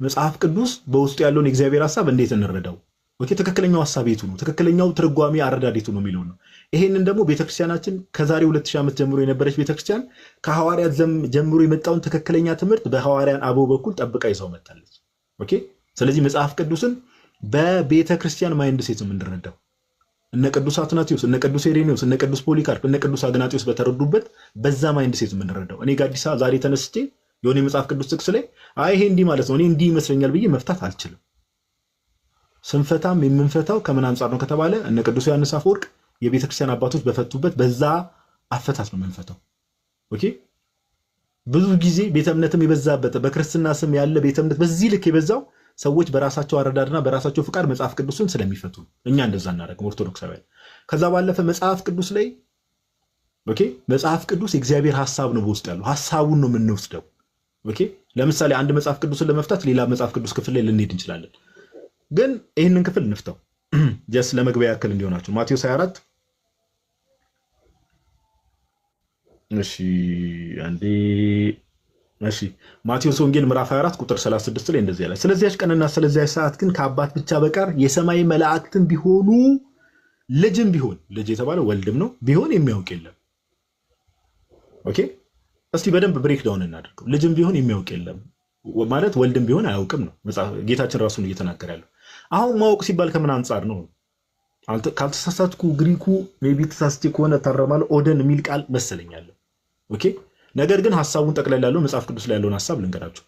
መጽሐፍ ቅዱስ በውስጡ ያለውን የእግዚአብሔር ሀሳብ እንዴት እንረዳው፣ ኦኬ ትክክለኛው ሀሳብ የቱ ነው፣ ትክክለኛው ትርጓሜ አረዳዴቱ ነው የሚለው ነው። ይሄንን ደግሞ ቤተክርስቲያናችን ከዛሬ 2000 ዓመት ጀምሮ የነበረች ቤተክርስቲያን ከሐዋርያት ጀምሮ የመጣውን ትክክለኛ ትምህርት በሐዋርያን አበው በኩል ጠብቃ ይዘው መጣለች። ኦኬ ስለዚህ መጽሐፍ ቅዱስን በቤተክርስቲያን ማይንድ ሴት የምንረዳው እነ ቅዱስ አትናቴዎስ፣ እነ ቅዱስ ኢሬኔዎስ፣ እነ ቅዱስ ፖሊካርፕ፣ እነ ቅዱስ አግናጤዎስ በተረዱበት በዛ ማይንድ ሴት የምንረዳው። እኔ ጋዲሳ ዛሬ ተነስቼ የሆነ የመጽሐፍ ቅዱስ ጥቅስ ላይ ይሄ እንዲህ ማለት ነው እኔ እንዲህ ይመስለኛል ብዬ መፍታት አልችልም። ስንፈታም የምንፈታው ከምን አንጻር ነው ከተባለ እነ ቅዱስ ዮሐንስ አፈወርቅ የቤተክርስቲያን አባቶች በፈቱበት በዛ አፈታት ነው የምንፈታው። ኦኬ ብዙ ጊዜ ቤተ እምነትም የበዛበት በክርስትና ስም ያለ ቤተ እምነት በዚህ ልክ የበዛው ሰዎች በራሳቸው አረዳድና በራሳቸው ፍቃድ መጽሐፍ ቅዱስን ስለሚፈቱ እኛ እንደዛ እናደርግም ኦርቶዶክሳውያን። ከዛ ባለፈ መጽሐፍ ቅዱስ ላይ ኦኬ መጽሐፍ ቅዱስ የእግዚአብሔር ሐሳብ ነው በውስጥ ያለው ሐሳቡን ነው የምንወስደው። ኦኬ ለምሳሌ አንድ መጽሐፍ ቅዱስን ለመፍታት ሌላ መጽሐፍ ቅዱስ ክፍል ላይ ልንሄድ እንችላለን፣ ግን ይህንን ክፍል እንፍታው ጀስ ለመግቢያ ያክል እንዲሆናቸው ማቴዎስ 24 እሺ አንዴ እሺ ማቴዎስ ወንጌል ምዕራፍ 24 ቁጥር 36 ላይ እንደዚህ ያለ ስለዚያች ቀንና ስለዚያች ሰዓት ግን ከአባት ብቻ በቀር የሰማይ መላእክትም ቢሆኑ ልጅም ቢሆን ልጅ የተባለው ወልድም ነው ቢሆን የሚያውቅ የለም። ኦኬ እስቲ በደንብ ብሬክ ዳውን እናድርገው። ልጅም ቢሆን የሚያውቅ የለም ማለት ወልድም ቢሆን አያውቅም ነው ጌታችን ራሱን እየተናገረ ያለው። አሁን ማወቅ ሲባል ከምን አንጻር ነው? ካልተሳሳትኩ ግሪኩ ሜይ ቢ ተሳስቼ ከሆነ ታረማለሁ ኦደን የሚል ቃል መሰለኛለሁ። ኦኬ ነገር ግን ሐሳቡን ጠቅላላ ያለው መጽሐፍ ቅዱስ ላይ ያለውን ሐሳብ ልንገራችሁ።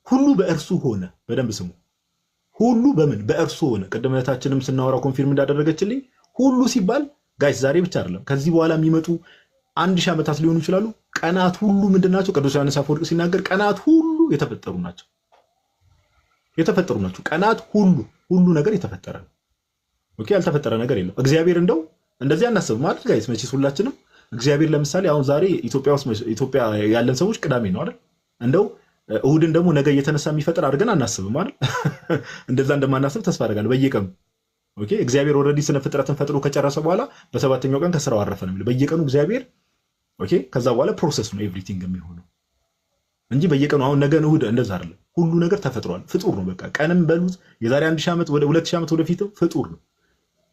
ሁሉ በእርሱ ሆነ። በደንብ ስሙ። ሁሉ በምን በእርሱ ሆነ። ቅድም እህታችንም ስናወራ ኮንፊርም እንዳደረገችልኝ ሁሉ ሲባል ጋይስ ዛሬ ብቻ አይደለም ከዚህ በኋላ የሚመጡ 1000 ዓመታት ሊሆኑ ይችላሉ። ቀናት ሁሉ ምንድናቸው? ቅዱስ ዮሐንስ አፈወርቅ ሲናገር ቀናት ሁሉ የተፈጠሩ ናቸው። ቀናት ሁሉ ነገር የተፈጠረ ነው። ኦኬ ያልተፈጠረ ነገር የለም። እግዚአብሔር እንደው እንደዚህ አናስብ ማለት ጋይስ መቼስ ሁላችንም እግዚአብሔር ለምሳሌ አሁን ዛሬ ኢትዮጵያ ያለን ሰዎች ቅዳሜ ነው አይደል? እንደው እሁድን ደግሞ ነገ እየተነሳ የሚፈጥር አድርገን አናስብም አይደል? እንደዛ እንደማናስብ ተስፋ አደርጋለሁ በየቀኑ። ኦኬ እግዚአብሔር ኦልሬዲ ስነ ፍጥረትን ፈጥሮ ከጨረሰ በኋላ በሰባተኛው ቀን ከስራው አረፈ ነው የሚለው በየቀኑ እግዚአብሔር። ኦኬ ከዛ በኋላ ፕሮሰስ ነው ኤቭሪቲንግ የሚሆነው እንጂ በየቀኑ አሁን ነገ እሁድ እንደዛ አይደለም። ሁሉ ነገር ተፈጥሯል። ፍጡር ነው በቃ ቀንም በሉት የዛሬ 1000 ዓመት ወደ 2000 ዓመት ወደፊት ፍጡር ነው።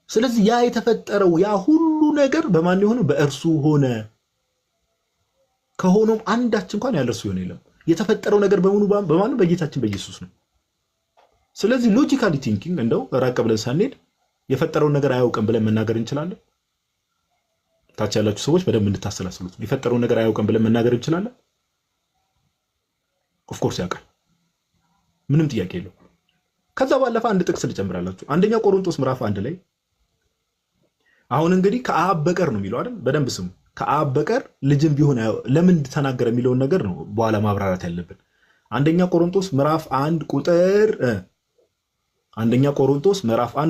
ስለዚህ ያ የተፈጠረው ያ ሁሉ ነገር በማን የሆነው? በእርሱ ሆነ። ከሆነም አንዳች እንኳን ያለ እርሱ የሆነ የለም። የተፈጠረው ነገር በሙሉ በማን? በጌታችን በኢየሱስ ነው። ስለዚህ ሎጂካሊ ቲንኪንግ እንደው ራቅ ብለን ሳንሄድ የፈጠረውን ነገር አያውቅም ብለን መናገር እንችላለን። ታች ያላችሁ ሰዎች በደንብ እንድታሰላስሉት። የፈጠረውን ነገር አያውቅም ብለን መናገር እንችላለን። ኦፍኮርስ ያውቃል፣ ምንም ጥያቄ የለው። ከዛ ባለፈ አንድ ጥቅስ ልጨምራላችሁ። አንደኛ ቆሮንቶስ ምዕራፍ 1 ላይ አሁን እንግዲህ ከአብ በቀር ነው የሚለው አይደል? በደንብ ስሙ። ከአብ በቀር ልጅም ቢሆን ለምን ተናገረ የሚለውን ነገር ነው በኋላ ማብራራት ያለብን። አንደኛ ቆሮንቶስ ምዕራፍ 1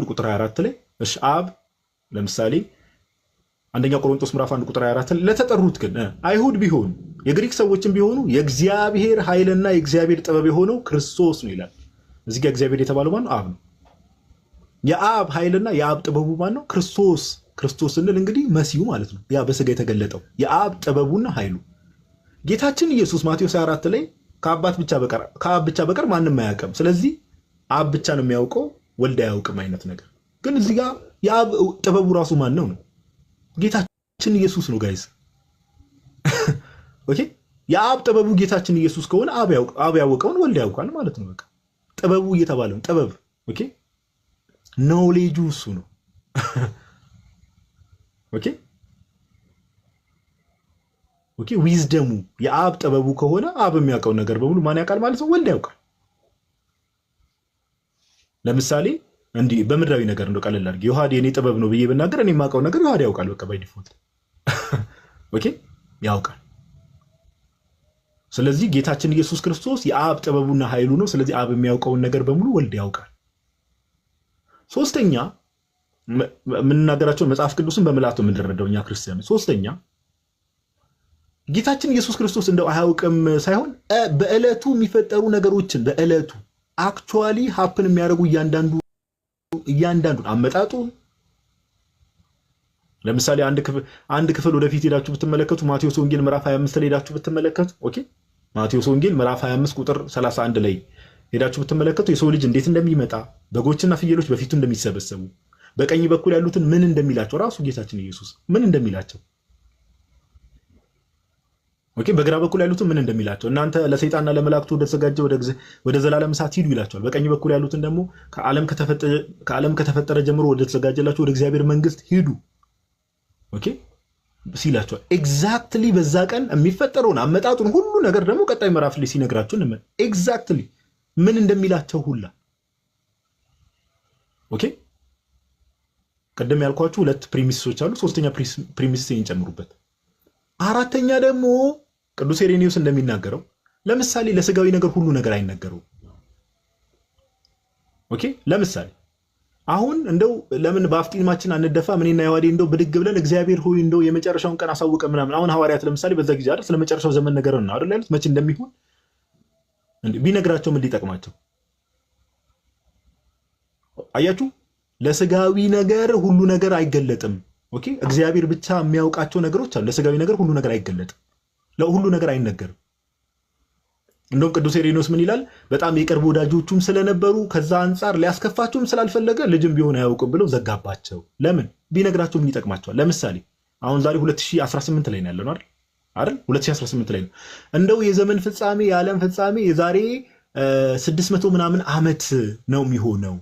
ቁጥር 24 ላይ እሺ፣ አብ ለምሳሌ አንደኛ ቆሮንቶስ ምዕራፍ 1 ቁጥር 24 ለተጠሩት ግን አይሁድ ቢሆኑ የግሪክ ሰዎችም ቢሆኑ የእግዚአብሔር ኃይልና የእግዚአብሔር ጥበብ የሆነው ክርስቶስ ነው ይላል። እዚህ ጋር እግዚአብሔር የተባለው ማን ነው? አብ ነው። የአብ ኃይልና የአብ ጥበቡ ማን ነው? ክርስቶስ። ክርስቶስ ስንል እንግዲህ መሲሁ ማለት ነው። ያ በስጋ የተገለጠው የአብ ጥበቡና ኃይሉ ጌታችን ኢየሱስ ማቴዎስ 24 ላይ ከአብ ብቻ በቀር ማንም አያውቅም። ስለዚህ አብ ብቻ ነው የሚያውቀው፣ ወልድ አያውቅም አይነት ነገር። ግን እዚህ ጋር የአብ ጥበቡ ራሱ ማን ነው? ጌታችን ኢየሱስ ነው ጋይዝ። ኦኬ፣ የአብ ጥበቡ ጌታችን ኢየሱስ ከሆነ አብ ያወቀውን ወልድ ያውቃል ማለት ነው። በቃ ጥበቡ እየተባለው ጥበብ ኦኬ፣ ኖሌጁ እሱ ነው። ኦኬ ኦኬ፣ ዊዝደሙ የአብ ጥበቡ ከሆነ አብ የሚያውቀው ነገር በሙሉ ማን ያውቃል ማለት ነው? ወልድ ያውቃል። ለምሳሌ እንዲህ በምድራዊ ነገር እንደው ቀለል አድርጌ ዮሐዴ የኔ ጥበብ ነው ብዬ ብናገር እኔ የማውቀው ነገር ዮሐዴ ያውቃል። በቃ ባይ ዲፎልት ኦኬ ያውቃል። ስለዚህ ጌታችን ኢየሱስ ክርስቶስ የአብ ጥበቡና ኃይሉ ነው። ስለዚህ አብ የሚያውቀውን ነገር በሙሉ ወልድ ያውቃል። ሶስተኛ የምንናገራቸውን መጽሐፍ ቅዱስን በምልአቱ የምንረዳው እኛ ክርስቲያኖች። ሶስተኛ ጌታችን ኢየሱስ ክርስቶስ እንደው አያውቅም ሳይሆን በዕለቱ የሚፈጠሩ ነገሮችን በዕለቱ አክቹዋሊ ሀፕን የሚያደርጉ እያንዳንዱን አመጣጡን ለምሳሌ አንድ ክፍል ወደፊት ሄዳችሁ ብትመለከቱ ማቴዎስ ወንጌል ምዕራፍ 25 ላይ ሄዳችሁ ብትመለከቱ ኦኬ ማቴዎስ ወንጌል ምዕራፍ 25 ቁጥር 31 ላይ ሄዳችሁ ብትመለከቱ የሰው ልጅ እንዴት እንደሚመጣ በጎችና ፍየሎች በፊቱ እንደሚሰበሰቡ በቀኝ በኩል ያሉትን ምን እንደሚላቸው ራሱ ጌታችን ኢየሱስ ምን እንደሚላቸው ኦኬ በግራ በኩል ያሉትን ምን እንደሚላቸው እናንተ ለሰይጣንና ለመላእክቱ ወደተዘጋጀ ወደ ዘላለም እሳት ሂዱ ይላቸዋል። በቀኝ በኩል ያሉትን ደግሞ ከዓለም ከተፈጠረ ጀምሮ ወደ ተዘጋጀላችሁ ወደ እግዚአብሔር መንግስት ሂዱ ኦኬ ሲላቸዋል። ኤግዛክትሊ በዛ ቀን የሚፈጠረውን አመጣጡን ሁሉ ነገር ደግሞ ቀጣይ ምዕራፍ ላይ ሲነግራቸው ኤግዛክትሊ ምን እንደሚላቸው ሁላ ኦኬ። ቀደም ያልኳችሁ ሁለት ፕሪሚሶች አሉ። ሶስተኛ ፕሪሚስ እንጨምሩበት። አራተኛ ደግሞ ቅዱስ ኢሬኒዮስ እንደሚናገረው ለምሳሌ ለስጋዊ ነገር ሁሉ ነገር አይነገረውም። ኦኬ ለምሳሌ አሁን እንደው ለምን በአፍጢማችን አንደፋ እኔና ዮሐዴ እንደው ብድግ ብለን እግዚአብሔር ሆይ እንደው የመጨረሻውን ቀን አሳውቀ ምናምን። አሁን ሐዋርያት ለምሳሌ በዛ ጊዜ አይደል ስለመጨረሻው ዘመን ነገር ነው አይደል ያሉት። መቼ እንደሚሆን ቢነግራቸው ምን ሊጠቅማቸው? አያችሁ፣ ለስጋዊ ነገር ሁሉ ነገር አይገለጥም። ኦኬ እግዚአብሔር ብቻ የሚያውቃቸው ነገሮች አሉ። ለስጋዊ ነገር ሁሉ ነገር አይገለጥም፣ ለሁሉ ነገር አይነገርም። እንደውም ቅዱስ ኢሬኒዮስ ምን ይላል? በጣም የቅርብ ወዳጆቹም ስለነበሩ ከዛ አንጻር ሊያስከፋቸውም ስላልፈለገ ልጅም ቢሆን አያውቅም ብለው ዘጋባቸው። ለምን? ቢነግራቸው ምን ይጠቅማቸዋል? ለምሳሌ አሁን ዛሬ 2018 ላይ ነው ያለነው አይደል? 2018 ላይ ነው። እንደው የዘመን ፍጻሜ የዓለም ፍጻሜ የዛሬ 600 ምናምን ዓመት ነው የሚሆነው።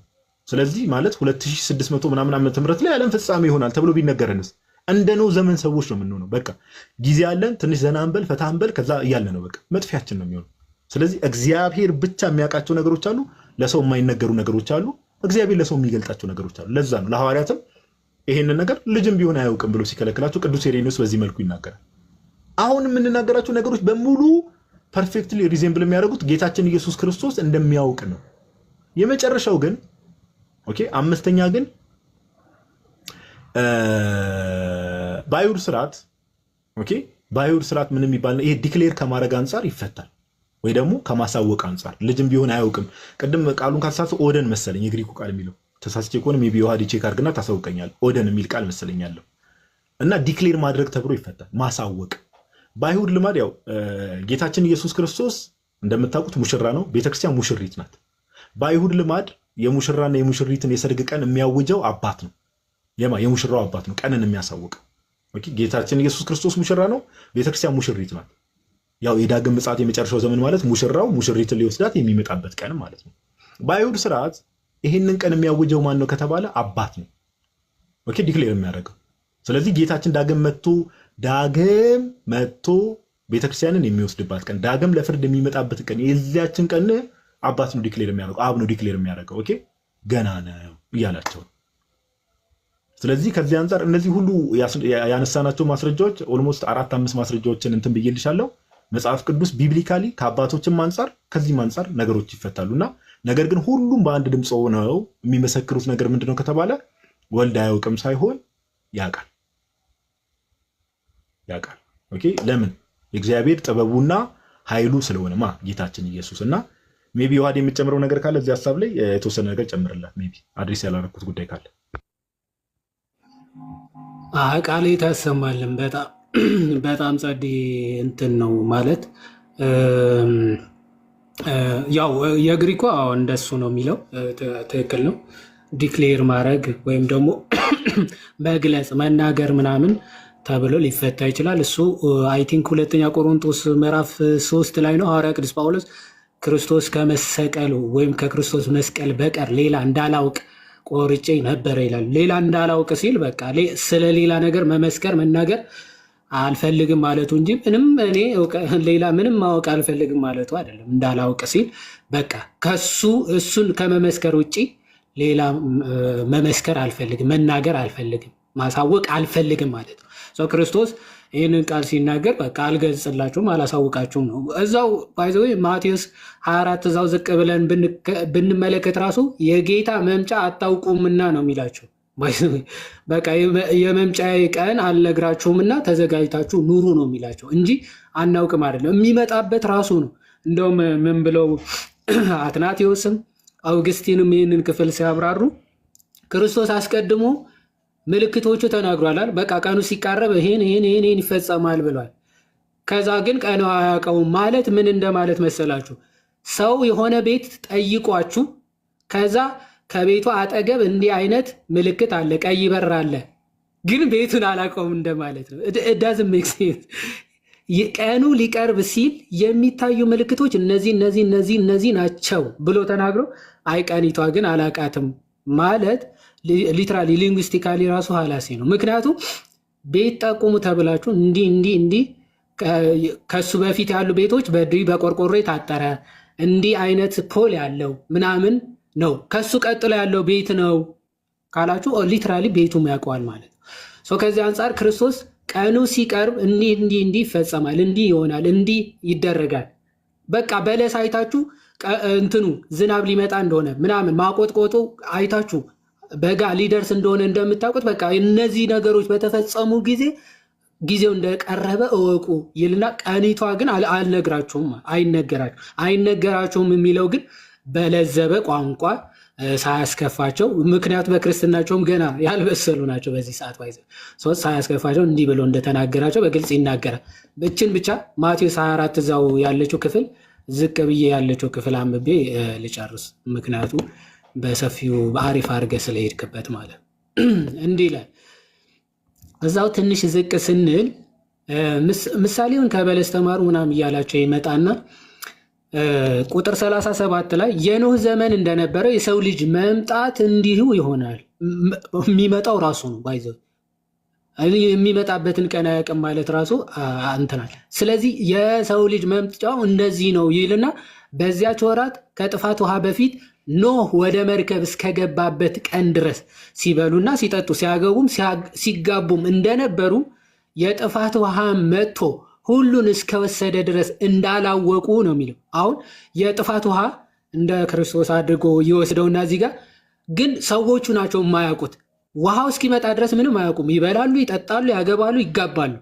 ስለዚህ ማለት 2600 ምናምን ዓመተ ምህረት ላይ የዓለም ፍጻሜ ይሆናል ተብሎ ቢነገረንስ? እንደነው ዘመን ሰዎች ነው የምንሆነው። በቃ ጊዜ ያለን ትንሽ ዘና እንበል ፈታ እንበል ከዛ እያለ ነው በቃ መጥፊያችን ነው የሚሆነው። ስለዚህ እግዚአብሔር ብቻ የሚያውቃቸው ነገሮች አሉ፣ ለሰው የማይነገሩ ነገሮች አሉ፣ እግዚአብሔር ለሰው የሚገልጣቸው ነገሮች አሉ። ለዛ ነው ለሐዋርያትም ይሄንን ነገር ልጅም ቢሆን አያውቅም ብሎ ሲከለክላቸው ቅዱስ ኢሬኒዮስ በዚህ መልኩ ይናገራል። አሁን የምንናገራቸው ነገሮች በሙሉ ፐርፌክትሊ ሪዜምብል የሚያደርጉት ጌታችን ኢየሱስ ክርስቶስ እንደሚያውቅ ነው። የመጨረሻው ግን ኦኬ አምስተኛ ግን በአይሁድ ስርዓት ኦኬ በአይሁድ ስርዓት ምን የሚባል ነው? ይሄ ዲክሌር ከማድረግ አንጻር ይፈታል ወይ ደግሞ ከማሳወቅ አንጻር ልጅም ቢሆን አያውቅም። ቅድም ቃሉን ካልተሳሳትኩ ኦደን መሰለኝ የግሪኩ ቃል የሚለው ተሳስቼ ከሆነ ሜይ ቢ ዮሐዴ ቼክ አድርግና ታሳውቀኛል። ኦደን የሚል ቃል መሰለኝ ያለው እና ዲክሌር ማድረግ ተብሎ ይፈታል። ማሳወቅ በአይሁድ ልማድ ያው ጌታችን ኢየሱስ ክርስቶስ እንደምታውቁት ሙሽራ ነው፣ ቤተክርስቲያን ሙሽሪት ናት። በአይሁድ ልማድ የሙሽራና የሙሽሪትን የሰርግ ቀን የሚያውጀው አባት ነው። የሙሽራው አባት ነው ቀንን የሚያሳውቅ። ጌታችን ኢየሱስ ክርስቶስ ሙሽራ ነው፣ ቤተክርስቲያን ሙሽሪት ናት። ያው የዳግም ምጽአት የመጨረሻው ዘመን ማለት ሙሽራው ሙሽሪትን ሊወስዳት የሚመጣበት ቀን ማለት ነው። በአይሁድ ስርዓት ይህንን ቀን የሚያውጀው ማን ነው ከተባለ አባት ነው። ኦኬ ዲክሌር የሚያደርገው። ስለዚህ ጌታችን ዳግም መጥቶ ቤተክርስቲያንን የሚወስድባት ቀን፣ ዳግም ለፍርድ የሚመጣበት ቀን፣ የዚያችን ቀን አባት ነው ዲክሌር የሚያደርገው፣ አብ ነው ዲክሌር የሚያደርገው። ኦኬ ገና ነው እያላቸው። ስለዚህ ከዚህ አንጻር እነዚህ ሁሉ ያነሳናቸው ማስረጃዎች ኦልሞስት 4-5 ማስረጃዎችን እንትን ብዬልሻለሁ። መጽሐፍ ቅዱስ ቢብሊካሊ ከአባቶችም አንጻር ከዚህም አንጻር ነገሮች ይፈታሉና፣ ነገር ግን ሁሉም በአንድ ድምፅ ሆነው የሚመሰክሩት ነገር ምንድነው ከተባለ ወልድ አያውቅም ሳይሆን ያውቃል። ኦኬ ለምን? የእግዚአብሔር ጥበቡና ኃይሉ ስለሆነ ጌታችን ኢየሱስ። እና ሜቢ ዋድ የምጨምረው ነገር ካለ እዚህ ሀሳብ ላይ የተወሰነ ነገር ጨምርላት። ሜቢ አድሬስ ያላረኩት ጉዳይ ካለ ቃሌ ታሰማልን። በጣም ጸዴ እንትን ነው ማለት ያው የግሪኮ እንደሱ ነው የሚለው ትክክል ነው። ዲክሌር ማድረግ ወይም ደግሞ መግለጽ መናገር ምናምን ተብሎ ሊፈታ ይችላል። እሱ አይ ቲንክ 2ኛ ቆሮንቶስ ምዕራፍ 3 ላይ ነው ሐዋርያ ቅዱስ ጳውሎስ ክርስቶስ ከመሰቀሉ ወይም ከክርስቶስ መስቀል በቀር ሌላ እንዳላውቅ ቆርጬ ነበረ ይላል። ሌላ እንዳላውቅ ሲል በቃ ስለ ሌላ ነገር መመስከር መናገር አልፈልግም ማለቱ እንጂ ምንም እኔ ሌላ ምንም ማወቅ አልፈልግም ማለቱ አይደለም። እንዳላውቅ ሲል በቃ እሱን ከመመስከር ውጪ ሌላ መመስከር አልፈልግም፣ መናገር አልፈልግም፣ ማሳወቅ አልፈልግም ማለት ነው። ሰው ክርስቶስ ይህንን ቃል ሲናገር በቃ አልገልጽላችሁም አላሳውቃችሁም ነው። እዛው ባይዘው ማቴዎስ 24 እዛው ዝቅ ብለን ብንመለከት ራሱ የጌታ መምጫ አታውቁምና ነው የሚላቸው። በቃ የመምጫ ቀን አልነግራችሁምና ተዘጋጅታችሁ ኑሩ ነው የሚላቸው እንጂ አናውቅም አይደለም። የሚመጣበት ራሱ ነው። እንደውም ምን ብለው አትናቴዎስም አውግስቲንም ይህንን ክፍል ሲያብራሩ ክርስቶስ አስቀድሞ ምልክቶቹ ተናግሯላል። በቃ ቀኑ ሲቃረብ ይሄን ይፈጸማል ብሏል። ከዛ ግን ቀኑ አያውቀውም ማለት ምን እንደማለት መሰላችሁ? ሰው የሆነ ቤት ጠይቋችሁ ከዛ ከቤቱ አጠገብ እንዲህ አይነት ምልክት አለ፣ ቀይ በር አለ፣ ግን ቤቱን አላውቀውም እንደማለት ነው። ዳዝንት ሜክ ሴንስ። ቀኑ ሊቀርብ ሲል የሚታዩ ምልክቶች እነዚህ ናቸው ብሎ ተናግሮ አይ ቀኒቷ ግን አላቃትም ማለት ሊትራሊ ሊንጉስቲካሊ ራሱ ሀላሲ ነው። ምክንያቱም ቤት ጠቁሙ ተብላችሁ እንዲህ ከሱ በፊት ያሉ ቤቶች በቆርቆሮ የታጠረ እንዲህ አይነት ፖል ያለው ምናምን ነው፣ ከሱ ቀጥሎ ያለው ቤት ነው ካላችሁ ሊትራሊ ቤቱም ያውቀዋል ማለት ነው። ከዚህ አንጻር ክርስቶስ ቀኑ ሲቀርብ እንዲህ ይፈጸማል፣ እንዲህ ይሆናል፣ እንዲህ ይደረጋል። በቃ በለስ አይታችሁ እንትኑ ዝናብ ሊመጣ እንደሆነ ምናምን ማቆጥቆጡ አይታችሁ በጋ ሊደርስ እንደሆነ እንደምታውቁት በቃ እነዚህ ነገሮች በተፈጸሙ ጊዜው እንደቀረበ እወቁ ይልና ቀኒቷ ግን አልነግራችሁም፣ አይነገራችሁም የሚለው ግን በለዘበ ቋንቋ ሳያስከፋቸው፣ ምክንያቱ በክርስትናቸውም ገና ያልበሰሉ ናቸው በዚህ ሰዓት ሳያስከፋቸው እንዲህ ብሎ እንደተናገራቸው በግልጽ ይናገራል። ብችን ብቻ ማቴዎስ 24 እዛው ያለችው ክፍል ዝቅ ብዬ ያለችው ክፍል አንብቤ ልጨርስ፣ ምክንያቱ በሰፊው በአሪፍ አድርገ ስለሄድክበት ማለት እንዲህ ይላል። እዛው ትንሽ ዝቅ ስንል ምሳሌውን ከበለስ ተማሩ ምናምን እያላቸው ይመጣና ቁጥር 37 ላይ የኖህ ዘመን እንደነበረው የሰው ልጅ መምጣት እንዲሁ ይሆናል። የሚመጣው ራሱ ነው ባይዘው የሚመጣበትን ቀን አያውቅም ማለት ራሱ አንተናል። ስለዚህ የሰው ልጅ መምጫው እንደዚህ ነው ይልና በዚያች ወራት ከጥፋት ውሃ በፊት ኖህ ወደ መርከብ እስከገባበት ቀን ድረስ ሲበሉና ሲጠጡ ሲያገቡም ሲጋቡም እንደነበሩ የጥፋት ውሃ መጥቶ ሁሉን እስከወሰደ ድረስ እንዳላወቁ ነው የሚለው። አሁን የጥፋት ውሃ እንደ ክርስቶስ አድርጎ ይወስደውና እዚህ ጋር ግን ሰዎቹ ናቸው የማያውቁት። ውሃው እስኪመጣ ድረስ ምንም አያውቁም። ይበላሉ፣ ይጠጣሉ፣ ያገባሉ፣ ይጋባሉ።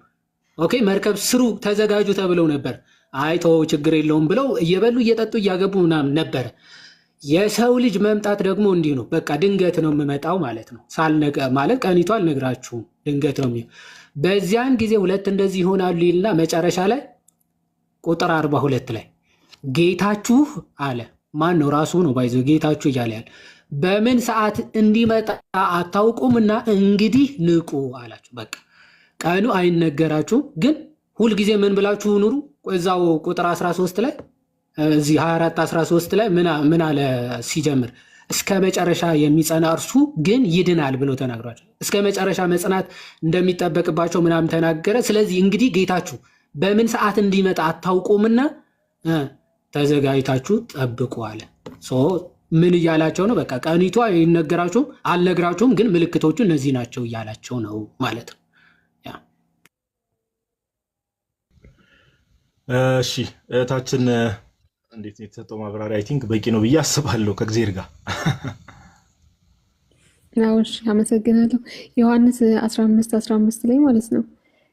ኦኬ መርከብ ስሩ ተዘጋጁ ተብለው ነበር። አይቶ ችግር የለውም ብለው እየበሉ እየጠጡ እያገቡ ምናምን ነበረ። የሰው ልጅ መምጣት ደግሞ እንዲህ ነው። በቃ ድንገት ነው የምመጣው ማለት ነው። ማለት ቀኒቱ አልነግራችሁም፣ ድንገት ነው። በዚያን ጊዜ ሁለት እንደዚህ ይሆናሉ ይልና መጨረሻ ላይ ቁጥር 42 ላይ ጌታችሁ አለ። ማን ነው? ራሱ ነው ባይዘው ጌታችሁ እያለ ያለ በምን ሰዓት እንዲመጣ አታውቁምና እንግዲህ ንቁ አላችሁ። በቃ ቀኑ አይነገራችሁም፣ ግን ሁልጊዜ ምን ብላችሁ ኑሩ። እዛው ቁጥር 13 ላይ እዚህ 24:13 ላይ ምን አለ ሲጀምር እስከ መጨረሻ የሚጸና እርሱ ግን ይድናል ብሎ ተናግሯል። እስከ መጨረሻ መጽናት እንደሚጠበቅባቸው ምናምን ተናገረ። ስለዚህ እንግዲህ ጌታችሁ በምን ሰዓት እንዲመጣ አታውቁምና ተዘጋጅታችሁ ጠብቁ አለ። ምን እያላቸው ነው? በቃ ቀኒቷ ይነገራችሁም አልነግራችሁም፣ ግን ምልክቶቹ እነዚህ ናቸው እያላቸው ነው ማለት ነው። እሺ እህታችን እንዴት ነው የተሰጠው ማብራሪያ? አይ ቲንክ በቂ ነው ብዬ አስባለሁ። ከእግዚአብሔር ጋር እሺ፣ አመሰግናለሁ። ዮሐንስ 15:15 ላይ ማለት ነው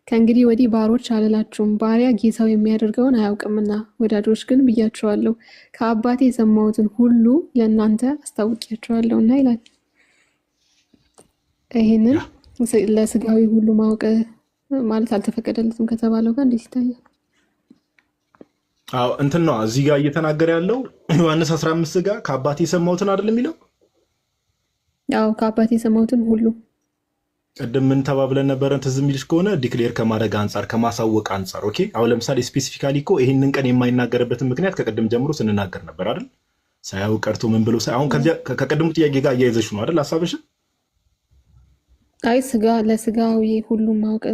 ከእንግዲህ ወዲህ ባሮች አልላችሁም፣ ባሪያ ጌታው የሚያደርገውን አያውቅምና፣ ወዳጆች ግን ብያችኋለሁ፣ ከአባቴ የሰማሁትን ሁሉ ለእናንተ አስታውቂያችኋለሁና ይላል። ይህንን ለስጋዊ ሁሉ ማወቅ ማለት አልተፈቀደለትም ከተባለው ጋር እንዴት ይታያል? አዎ እንትን ነው እዚህ ጋር እየተናገረ ያለው ዮሐንስ 15 ጋር ከአባቴ የሰማሁትን አይደል የሚለው? አዎ ከአባቴ የሰማሁትን ሁሉ። ቅድም ምን ተባብለን ነበረን? ትዝ የሚልሽ ከሆነ ዲክሌር ከማድረግ አንጻር ከማሳወቅ አንጻር ኦኬ። አሁን ለምሳሌ ስፔሲፊካሊ እኮ ይሄንን ቀን የማይናገርበትን ምክንያት ከቅድም ጀምሮ ስንናገር ነበር አይደል? ሳያውቅ ቀርቶ ምን ብሎ አሁን ከቅድሙ ጥያቄ ጋር እያይዘሽ ነው አይደል ሀሳብሽ? አይ ለስጋዊ ሁሉ ማወቅ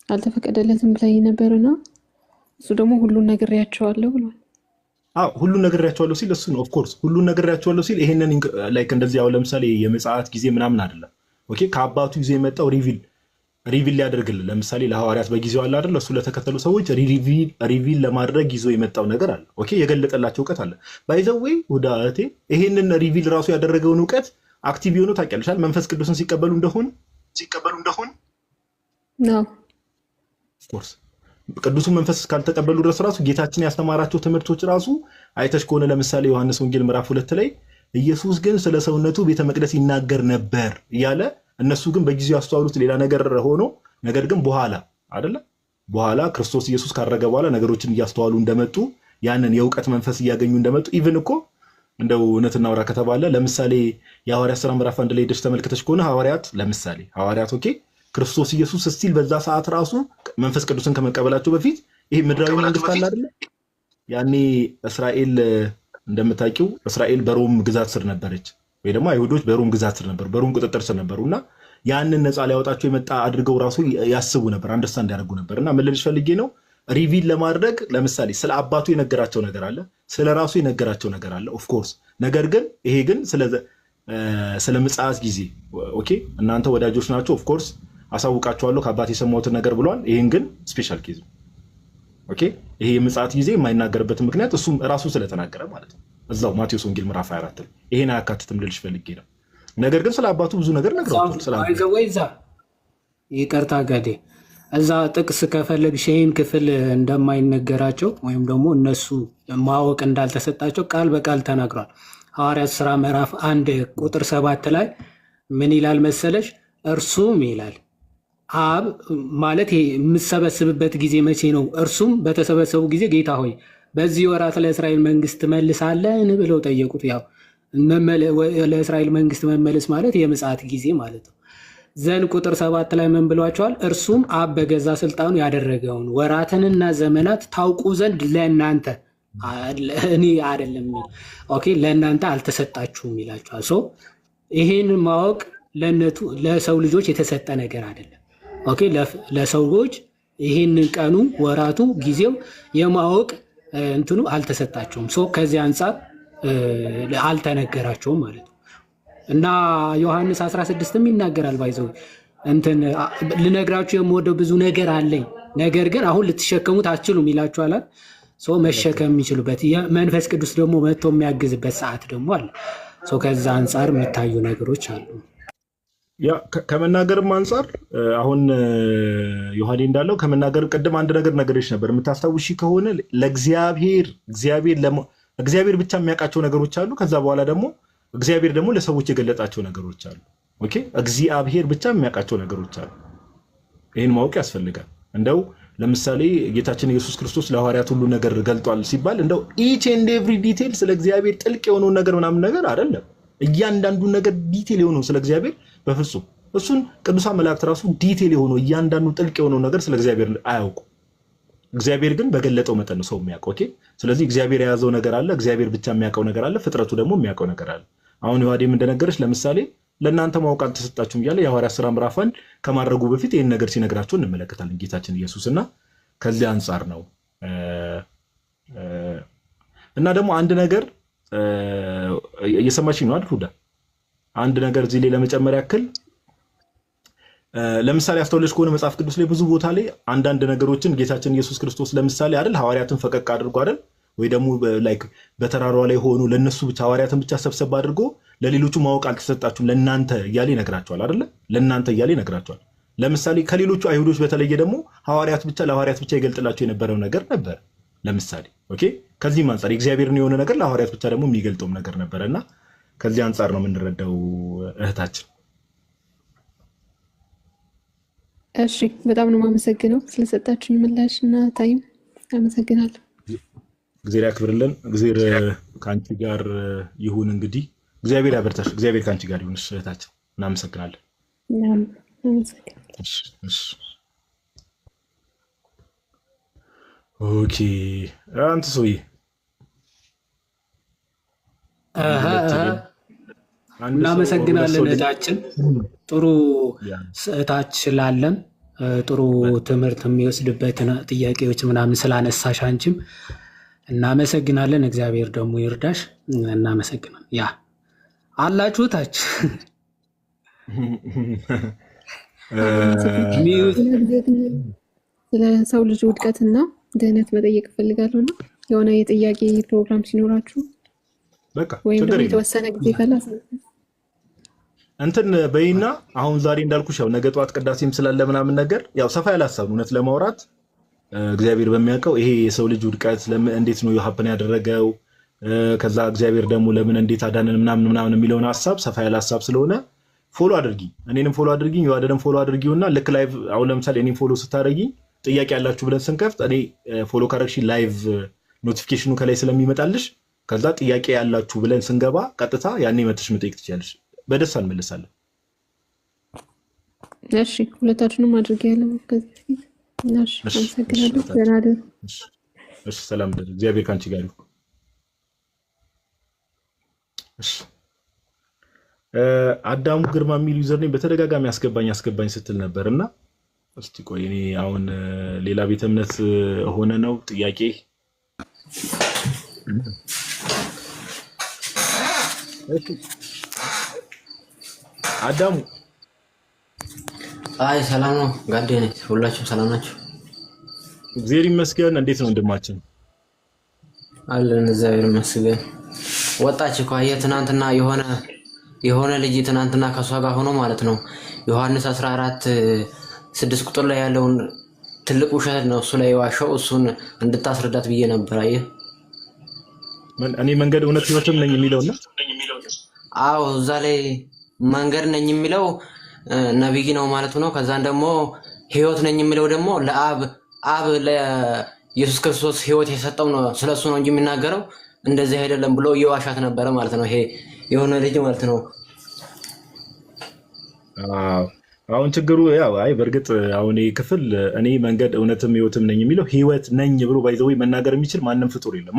አልተፈቀደለትም ብላይ ነበርና እሱ ደግሞ ሁሉን ነግሬያቸዋለሁ ብሏል። አዎ ሁሉን ነግሬያቸዋለሁ ሲል እሱ ነው። ኦፍ ኮርስ ሁሉን ነግሬያቸዋለሁ ሲል ይሄንን ላይክ እንደዚህ አሁን ለምሳሌ የምጽአት ጊዜ ምናምን አይደለም። ኦኬ ከአባቱ ይዞ የመጣው ሪቪል ሊያደርግልን ለምሳሌ ለሐዋርያት በጊዜው አለ አይደል? እሱ ለተከተሉ ሰዎች ሪቪል ለማድረግ ይዞ የመጣው ነገር አለ። ኦኬ የገለጠላቸው እውቀት አለ። ባይ ዘ ዌይ ወዳቴ ይሄንን ሪቪል ራሱ ያደረገውን እውቀት አክቲቭ የሆኑ ታውቂያለሽ መንፈስ ቅዱስን ሲቀበሉ እንደሆነ ነው። ኦፍ ኮርስ ቅዱሱ መንፈስ ካልተቀበሉ ድረስ ራሱ ጌታችን ያስተማራቸው ትምህርቶች ራሱ አይተሽ ከሆነ ለምሳሌ ዮሐንስ ወንጌል ምዕራፍ 2 ላይ ኢየሱስ ግን ስለ ሰውነቱ ቤተ መቅደስ ይናገር ነበር እያለ እነሱ ግን በጊዜው ያስተዋሉት ሌላ ነገር ሆኖ ነገር ግን በኋላ ክርስቶስ ኢየሱስ ካረገ በኋላ ነገሮችን እያስተዋሉ እንደመጡ ያንን የእውቀት መንፈስ እያገኙ እንደመጡ ኢቭን እኮ እንደው እውነት እናውራ ከተባለ ለምሳሌ የሐዋርያት ሥራ ምዕራፍ 1 ላይ ሄደሽ ተመልክተሽ ከሆነ ሐዋርያት ኦኬ ክርስቶስ ኢየሱስ ስቲል በዛ ሰዓት ራሱ መንፈስ ቅዱስን ከመቀበላቸው በፊት ይሄ ምድራዊ መንግስት አለ አይደል? ያኔ እስራኤል እንደምታውቂው እስራኤል በሮም ግዛት ስር ነበረች፣ ወይ ደግሞ አይሁዶች በሮም ግዛት ስር ነበሩ፣ በሮም ቁጥጥር ስር ነበሩና ያንን ነፃ ሊያወጣቸው የመጣ አድርገው ራሱ ያስቡ ነበር፣ አንደርስታንድ ያደርጉ ነበርና ምን ልልሽ ፈልጌ ነው ሪቪል ለማድረግ ለምሳሌ ስለ አባቱ የነገራቸው ነገር አለ፣ ስለ ራሱ የነገራቸው ነገር አለ ኦፍ ኮርስ። ነገር ግን ይሄ ግን ስለ ምጽአት ጊዜ ኦኬ እናንተ ወዳጆች ናቸው ኦፍ ኮርስ አሳውቃቸዋለሁ ከአባት የሰማሁትን ነገር ብሏል። ይሄን ግን ስፔሻል ኬዝ ነው። ኦኬ ይሄ የምጽአት ጊዜ የማይናገርበት ምክንያት እሱም ራሱ ስለተናገረ ማለት ነው። እዛው ማቴዎስ ወንጌል ምዕራፍ 24 ላይ ይሄን አያካትትም ልልሽ ፈልጌ ነው። ነገር ግን ስለ አባቱ ብዙ ነገር ነግረዋል። ይቅርታ ጋዴ እዛ ጥቅስ ከፈለግሽ ይህን ክፍል እንደማይነገራቸው ወይም ደግሞ እነሱ ማወቅ እንዳልተሰጣቸው ቃል በቃል ተናግሯል። ሐዋርያት ሥራ ምዕራፍ 1 ቁጥር 7 ላይ ምን ይላል መሰለሽ? እርሱም ይላል አብ ማለት የምሰበስብበት ጊዜ መቼ ነው? እርሱም በተሰበሰቡ ጊዜ ጌታ ሆይ በዚህ ወራት ለእስራኤል መንግስት ትመልሳለህን ብለው ጠየቁት። ያው ለእስራኤል መንግስት መመለስ ማለት የምጽአት ጊዜ ማለት ነው። ዘን ቁጥር 7 ላይ ምን ብሏቸዋል? እርሱም አብ በገዛ ስልጣኑ ያደረገውን ወራትንና ዘመናት ታውቁ ዘንድ ለእናንተ እኔ አይደለም ኦኬ ለእናንተ አልተሰጣችሁም ይላቸዋል። ይሄን ማወቅ ለሰው ልጆች የተሰጠ ነገር አይደለም። ኦኬ ለሰዎች ይህንን ቀኑ ወራቱ ጊዜው የማወቅ እንትኑ አልተሰጣቸውም። ከዚህ አንጻር አልተነገራቸውም ማለት ነው። እና ዮሐንስ 16ም ይናገራል ባይዘው እንትን ልነግራችሁ የምወደው ብዙ ነገር አለኝ፣ ነገር ግን አሁን ልትሸከሙት አትችሉም ይላችኋል። መሸከም የሚችሉበት መንፈስ ቅዱስ ደግሞ መጥቶ የሚያግዝበት ሰዓት ደግሞ አለ። ከዛ አንጻር የሚታዩ ነገሮች አሉ። ያ ከመናገርም አንጻር አሁን ዮሐኔ እንዳለው ከመናገር ቅድም አንድ ነገር ነገርሽ ነበር የምታስታውሺ ከሆነ እግዚአብሔር ብቻ የሚያውቃቸው ነገሮች አሉ። ከዛ በኋላ ደግሞ እግዚአብሔር ደግሞ ለሰዎች የገለጣቸው ነገሮች አሉ። ኦኬ እግዚአብሔር ብቻ የሚያውቃቸው ነገሮች አሉ። ይህን ማወቅ ያስፈልጋል። እንደው ለምሳሌ ጌታችን ኢየሱስ ክርስቶስ ለሐዋርያት ሁሉ ነገር ገልጧል ሲባል እንደው ኢች ኤንድ ኤቭሪ ዲቴል ስለ እግዚአብሔር ጥልቅ የሆነውን ነገር ምናምን ነገር አይደለም። እያንዳንዱን ነገር ዲቴል የሆነው ስለ እግዚአብሔር በፍጹም እሱን ቅዱሳን መላእክት ራሱ ዲቴል የሆነው እያንዳንዱ ጥልቅ የሆነው ነገር ስለ እግዚአብሔር አያውቁ። እግዚአብሔር ግን በገለጠው መጠን ነው ሰው የሚያውቀው። ኦኬ። ስለዚህ እግዚአብሔር የያዘው ነገር አለ፣ እግዚአብሔር ብቻ የሚያውቀው ነገር አለ፣ ፍጥረቱ ደግሞ የሚያውቀው ነገር አለ። አሁን ዮሐዴም እንደነገረች ለምሳሌ ለእናንተ ማወቅ አልተሰጣችሁም እያለ የሐዋርያት ሥራ ምዕራፍ 1 ከማድረጉ በፊት ይህን ነገር ሲነግራቸው እንመለከታለን ጌታችን ኢየሱስ እና ከዚህ አንጻር ነው እና ደግሞ አንድ ነገር እየሰማችኝ ነው አይደል ሁዳ? አንድ ነገር እዚህ ላይ ለመጨመር ያክል ለምሳሌ አስተውለሽ ከሆነ መጽሐፍ ቅዱስ ላይ ብዙ ቦታ ላይ አንዳንድ ነገሮችን ጌታችን ኢየሱስ ክርስቶስ ለምሳሌ አይደል ሐዋርያትን ፈቀቅ አድርጎ አይደል ወይ ደግሞ ላይክ በተራራዋ ላይ ሆኖ ለነሱ ብቻ ሐዋርያትን ብቻ ሰብሰብ አድርጎ ለሌሎቹ ማወቅ አልተሰጣችሁም ለእናንተ እያለ ይነግራቸዋል አይደል? ለእናንተ እያለ ይነግራቸዋል። ለምሳሌ ከሌሎቹ አይሁዶች በተለየ ደግሞ ሐዋርያት ብቻ ለሐዋርያት ብቻ ይገልጥላቸው የነበረው ነገር ነበር። ለምሳሌ ኦኬ፣ ከዚህም አንጻር የእግዚአብሔርን የሆነ ነገር ለሐዋርያት ብቻ ደግሞ የሚገልጠውም ነገር ነበረና ከዚህ አንጻር ነው የምንረዳው እህታችን። እሺ፣ በጣም ነው የማመሰግነው ስለሰጣችሁኝ ምላሽ እና ታይም አመሰግናለሁ። እግዚአብሔር ያክብርልን። እግዚአብሔር ከአንቺ ጋር ይሁን። እንግዲህ እግዚአብሔር ያበርታሽ። እግዚአብሔር ከአንቺ ጋር ይሁን እህታችን። እናመሰግናለን። ኦኬ፣ አንተ ሰውዬ እናመሰግናለን እህታችን። ጥሩ እህታች ስላለን ጥሩ ትምህርት የሚወስድበትን ጥያቄዎች ምናምን ስላነሳሽ አንቺም እናመሰግናለን። እግዚአብሔር ደግሞ ይርዳሽ። እናመሰግናለን። ያ አላችሁ ታች ስለ ሰው ልጅ ውድቀትና ድህነት መጠየቅ እፈልጋለሁ እና የሆነ የጥያቄ ፕሮግራም ሲኖራችሁ ወይም ደግሞ የተወሰነ ጊዜ ከላስ እንትን በይና አሁን ዛሬ እንዳልኩሽ ያው ነገ ጠዋት ቅዳሴም ስላለ ምናምን ነገር ያው ሰፋ ያለ ሀሳብ እውነት ለማውራት እግዚአብሔር በሚያውቀው ይሄ የሰው ልጅ ውድቀት እንዴት ነው ሀፕን ያደረገው ከዛ እግዚአብሔር ደግሞ ለምን እንዴት አዳነን ምናምን የሚለውን ሀሳብ ሰፋ ያለ ሀሳብ ስለሆነ ፎሎ አድርጊ፣ እኔንም ፎሎ አድርጊ፣ ዮሐድንም ፎሎ አድርጊውና ልክ ላይቭ አሁን ለምሳሌ እኔም ፎሎ ስታደርጊ ጥያቄ ያላችሁ ብለን ስንከፍት እኔ ፎሎ ካደረግሽ ላይቭ ኖቲፊኬሽኑ ከላይ ስለሚመጣልሽ ከዛ ጥያቄ ያላችሁ ብለን ስንገባ ቀጥታ ያኔ መጥተሽ መጠየቅ ትችላለሽ። በደስታ እንመልሳለን። እሺ፣ ሁለታችሁንም አድርጌ ያለው ከዚህ በፊት እሺ፣ አመሰግናለሁ። ዘናደ እሺ፣ ሰላም ደግ እግዚአብሔር ካንቺ ጋር ይሁን። እሺ፣ አዳሙ ግርማ የሚል ዩዘር ነኝ በተደጋጋሚ አስገባኝ ስትል ነበርና እስቲ ቆይ እኔ አሁን ሌላ ቤተ እምነት ሆነ ነው ጥያቄ አዳሙ አይ ሰላም ነው ጋዴ ነኝ። ሁላችሁም ሰላም ናችሁ? እግዚአብሔር ይመስገን። እንዴት ነው ወንድማችን? አለን እግዚአብሔር ይመስገን። ወጣች እኮ አየህ፣ ትናንትና የሆነ ልጅ ትናንትና ከሷ ጋር ሆኖ ማለት ነው ዮሐንስ 14:6 ቁጥር ላይ ያለውን ትልቅ ውሸት ነው እሱ ላይ ዋሻው እሱን እንድታስረዳት ብዬ ነበር። አየህ እኔ መንገድ እውነት ህይወትም ነኝ የሚለውና አዎ እዛ ላይ መንገድ ነኝ የሚለው ነብይ ነው ማለት ነው። ከዛን ደግሞ ህይወት ነኝ የሚለው ደግሞ ለአብ ለኢየሱስ ክርስቶስ ህይወት የሰጠው ነው ስለሱ ነው እንጂ የሚናገረው እንደዚህ አይደለም ብሎ የዋሻት ነበረ ማለት ነው። ይሄ የሆነ ልጅ ማለት ነው። አሁን ችግሩ ያው አይ በእርግጥ አሁን ይሄ ክፍል እኔ መንገድ እውነትም ህይወትም ነኝ የሚለው ህይወት ነኝ ብሎ ባይዘው መናገር የሚችል ማንም ፍጡር የለም።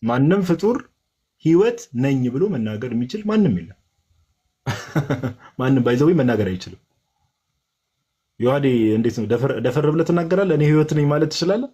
ማንም ፍጡር ህይወት ነኝ ብሎ መናገር የሚችል ማንም የለም። ማንም ባይዘው መናገር አይችልም። ዮሐዴ እንዴት ነው ደፈር ብለህ ትናገራለህ? እኔ ህይወት ነኝ ማለት ትችላለህ?